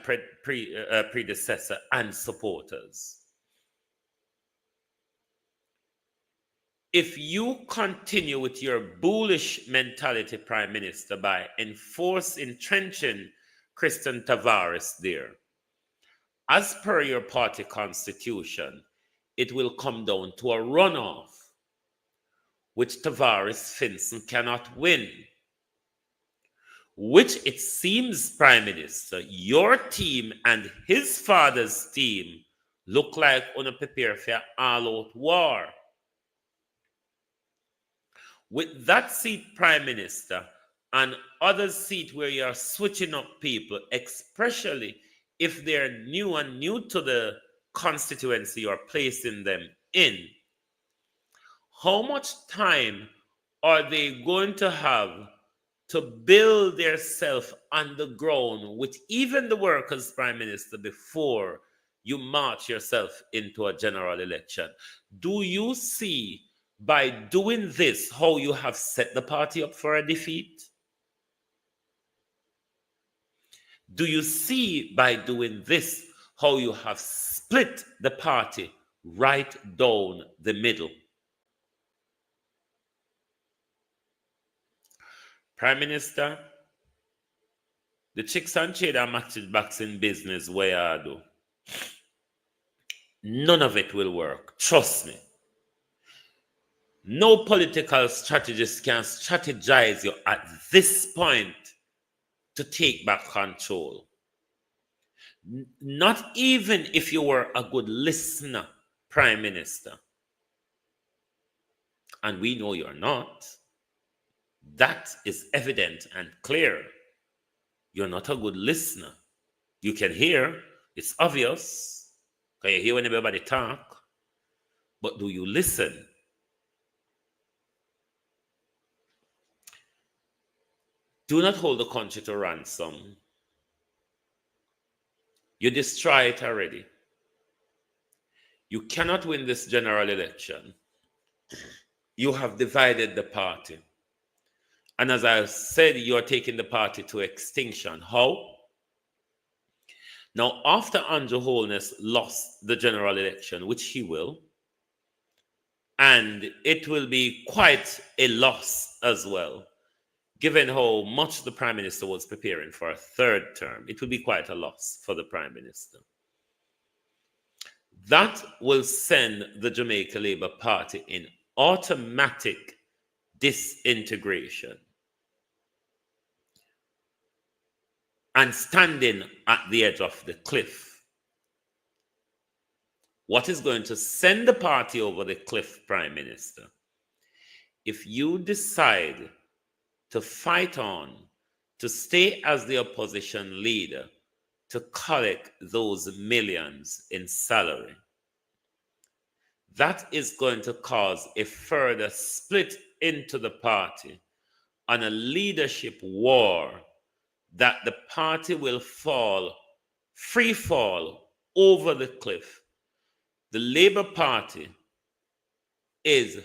predecessor and supporters. If you continue with your bullish mentality, Prime Minister, by entrenching Christian Tavares there, as per your party constitution, it will come down to a runoff, which Tavares Finson cannot win. Which it seems, Prime Minister, your team and his father's team look like on a prepare for an all-out war. With that seat, Prime Minister, and other seat where you are switching up people, especially if they're new to the constituency you're placing them in, how much time are they going to have to build their self on the ground with even the workers, Prime Minister, before you march yourself into a general election? Do you see, by doing this, how you have set the party up for a defeat? Do you see, by doing this, how you have split the party right down the middle? Prime Minister, the chicks and cheddar matchboxing business where I do, none of it will work. Trust me. No political strategist can strategize you at this point to take back control. Not even if you were a good listener, Prime Minister. And we know you're not. That is evident and clear. You're not a good listener. You can hear, it's obvious. Can you hear when everybody talk? But do you listen? Do not hold the country to ransom. You destroy it already. You cannot win this general election. You have divided the party. And as I said, you're taking the party to extinction. How? Now, after Andrew Holness lost the general election, which he will, and it will be quite a loss as well, given how much the Prime Minister was preparing for a third term, it will be quite a loss for the Prime Minister. That will send the Jamaica Labour Party in automatic disintegration and standing at the edge of the cliff. What is going to send the party over the cliff, Prime Minister? If you decide to fight on, to stay as the opposition leader, to collect those millions in salary, that is going to cause a further split into the party on a leadership war that the party will free fall over the cliff. The Labour Party is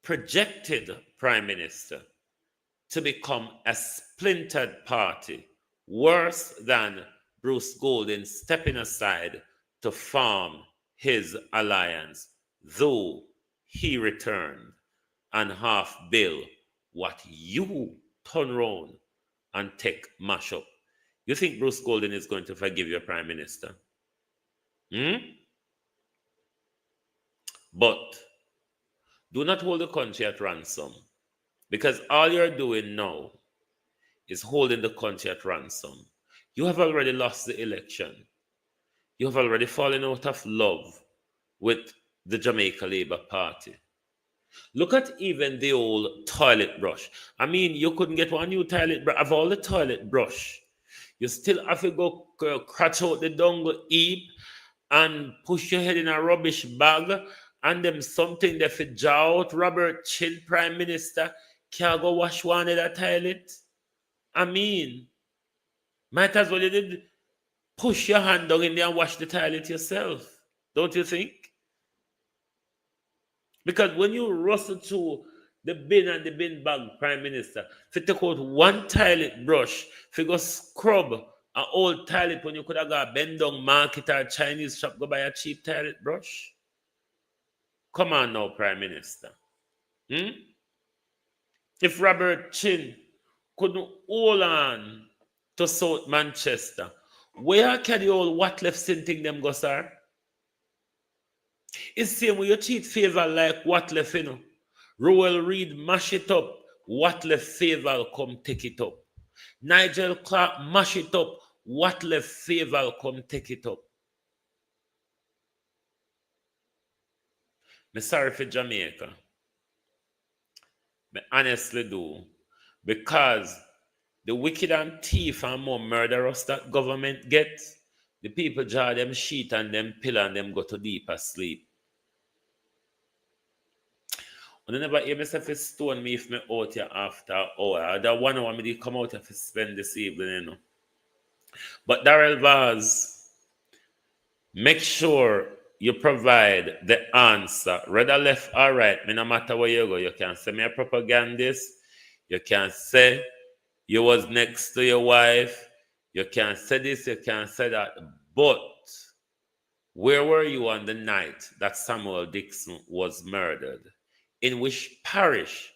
projected, Prime Minister, to become a splintered party, worse than Bruce Golden stepping aside to form his alliance, though he returned and half bill what you turn round and take mash up. You think Bruce Golden is going to forgive your prime minister? But do not hold the country at ransom, because all you're doing now is holding the country at ransom. You have already lost the election. You have already fallen out of love with the Jamaica Labour Party. Look at even the old toilet brush. I mean, you couldn't get one new toilet brush. Of all the toilet brush, you still have to go cratch out the dongle heap and push your head in a rubbish bag, and them something that fit jaw out Robert Chin, Prime Minister, can't go wash one in that toilet. I mean, might as well you did push your hand down in there and wash the toilet yourself. Don't you think? Because when you rustle to the bin and the bin bag, Prime Minister, if you take out one toilet brush, if you go scrub an old toilet when you could have got a bend down market or Chinese shop, go buy a cheap toilet brush. Come on now, Prime Minister. If Robert Chin couldn't hold on to South Manchester, where can the old what left sin thing them go, sir? It's the same when you cheat favor like what left, you know. Rowell Reed mash it up, what left favor come take it up. Nigel Clark mash it up, what left favor come take it up. I'm sorry for Jamaica. I honestly do. Because the wicked and thief and more murderous that government gets, the people draw them sheet and them pillow and them go to deeper sleep. And I never hear myself stone me if me out here after an hour. That 1 hour me come out here to spend this evening, you know. But Darrell Vaz, make sure you provide the answer. Whether left or right, no matter where you go. You can say me a propagandist. You can say you was next to your wife. You can say this, you can say that. But where were you on the night that Samuel Dixon was murdered? In which parish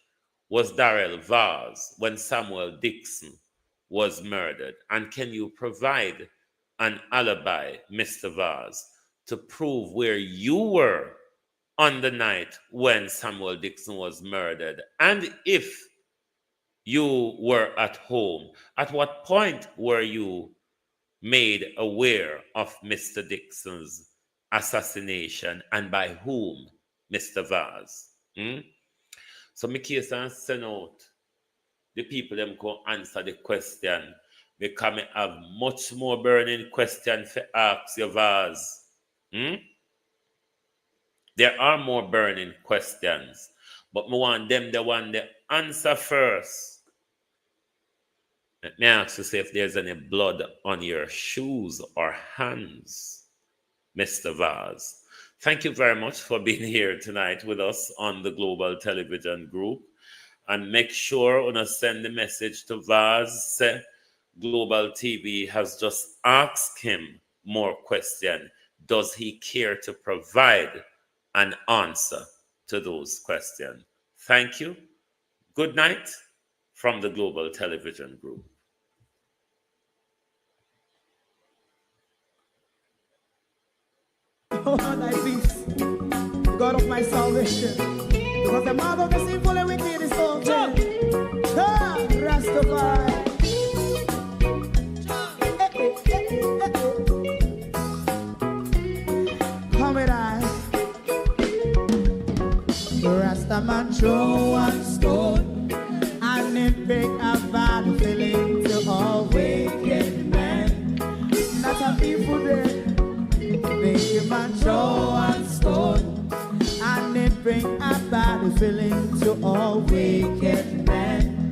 was Darrell Vaz when Samuel Dixon was murdered? And can you provide an alibi, Mr. Vaz, to prove where you were on the night when Samuel Dixon was murdered? And if you were at home, at what point were you made aware of Mr. Dixon's assassination, and by whom, Mr. Vaz? So me case and send out the people them go answer the question, because me have much more burning question for ask your Vaz. There are more burning questions, but me want them the one the answer first. Let me ask you, see if there's any blood on your shoes or hands, Mr. Vaz. Thank you very much for being here tonight with us on the Global Television Group. And make sure to send the message to Vaz. Say Global TV has just asked him more questions. Does he care to provide an answer to those questions? Thank you. Good night from the Global Television Group. Oh, thy peace, God of my salvation, because the mouth of the sinful and wicked is open. Rastafari. Come with I. Rastaman throw one stone, and it break a bad feeling to all wicked men. Not a people there. Make a man throw one stone, and it bring a bad feeling to all wicked men.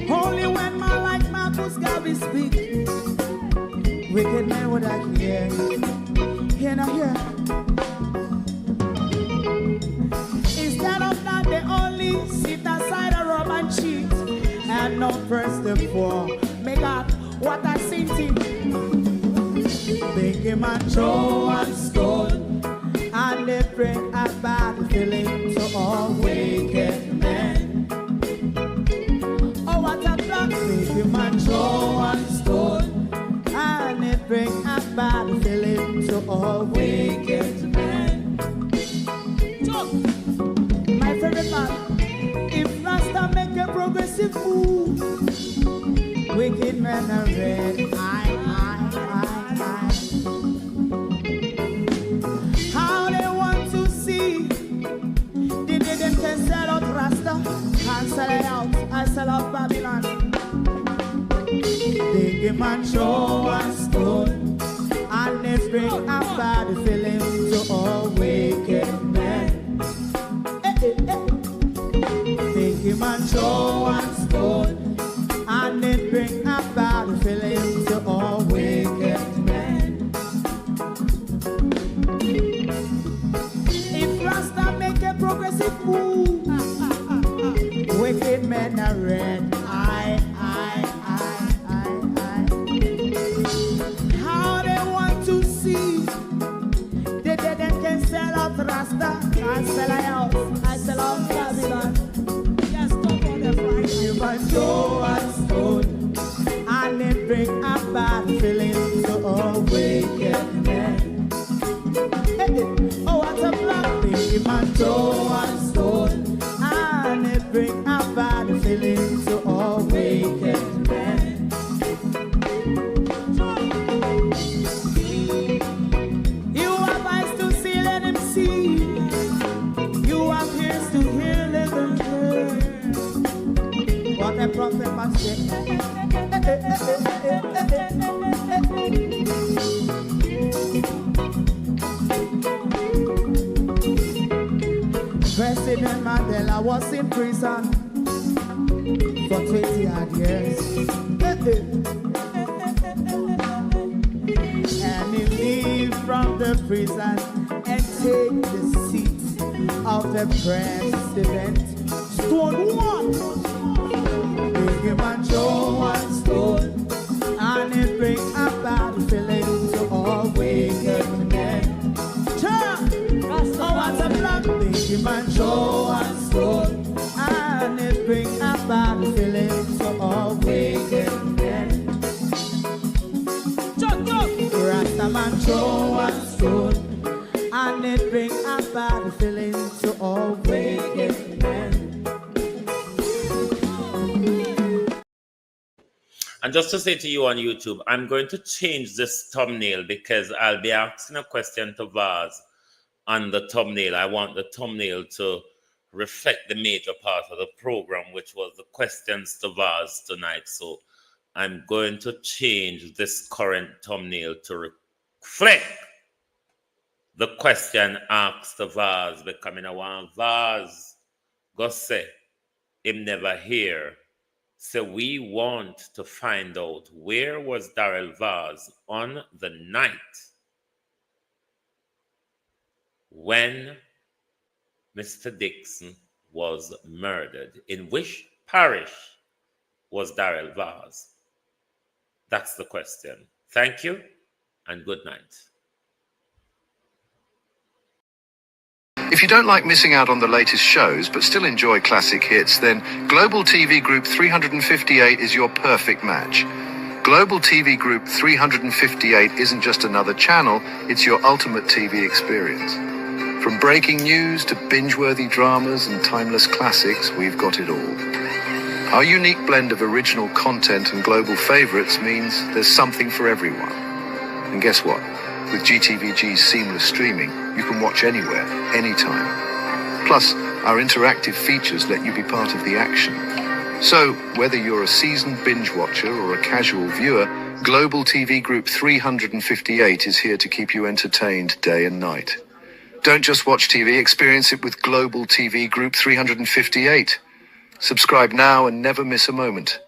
Only when man like Marcus Garvey speak, wicked men would I hear. Hear now hear. Instead of that, they only sit aside and rub and cheat, and and not first of all. Me God, what I seen him. Big man throw and stone, and they bring a bad feeling to all wicked men. Oh, what a black big man throw and stone, and they bring a bad feeling to all wicked men. My favorite man, if Rasta make a progressive move, wicked men are red. How they want to see, they can sell out Rasta and sell it out. I sell out Babylon. They give man show and stone, and they bring a bad feeling to all wicked men. They give man show and stone, and they bring a bad feeling to all wicked men. If Rasta make a progressive move, wicked men are red. How they want to see, they can sell out Rasta. I sell out, I sell out Babylon. Just stop on the Friday. You might show and stone, and they bring a bad feeling to all wicked men. Oh, what a black thing, man, show and stone, and they bring a bad feeling to all wicked men. You have eyes to see, let him see. You have ears to hear, let them hear. What a prophet must say. President Mandela was in prison for 20 odd years. And he leave from the prison and take the seat of the president. Stone one, big man show and stone, and it bring a bad feeling to all wicked men. Oh, what a black big man show and stone, and it bring a bad feeling to all wicked men. Rasta man show and stone, and it bring a bad feeling to all wicked men. And just to say to you on YouTube, I'm going to change this thumbnail because I'll be asking a question to Vaz on the thumbnail. I want the thumbnail to reflect the major part of the program, which was the questions to Vaz tonight. So I'm going to change this current thumbnail to reflect the question asked to Vaz, becoming a one Vaz go say him never hear. So we want to find out where was Darrell Vaz on the night when Mr. Dixon was murdered. In which parish was Darrell Vaz? That's the question. Thank you and good night. If you don't like missing out on the latest shows but still enjoy classic hits, then Global TV Group 358 is your perfect match. Global TV Group 358 isn't just another channel, it's your ultimate TV experience. From breaking news to binge-worthy dramas and timeless classics, we've got it all. Our unique blend of original content and global favorites means there's something for everyone. And guess what? With GTVG's seamless streaming, you can watch anywhere, anytime. Plus, our interactive features let you be part of the action. So, whether you're a seasoned binge watcher or a casual viewer, Global TV Group 358 is here to keep you entertained day and night. Don't just watch TV, experience it with Global TV Group 358. Subscribe now and never miss a moment.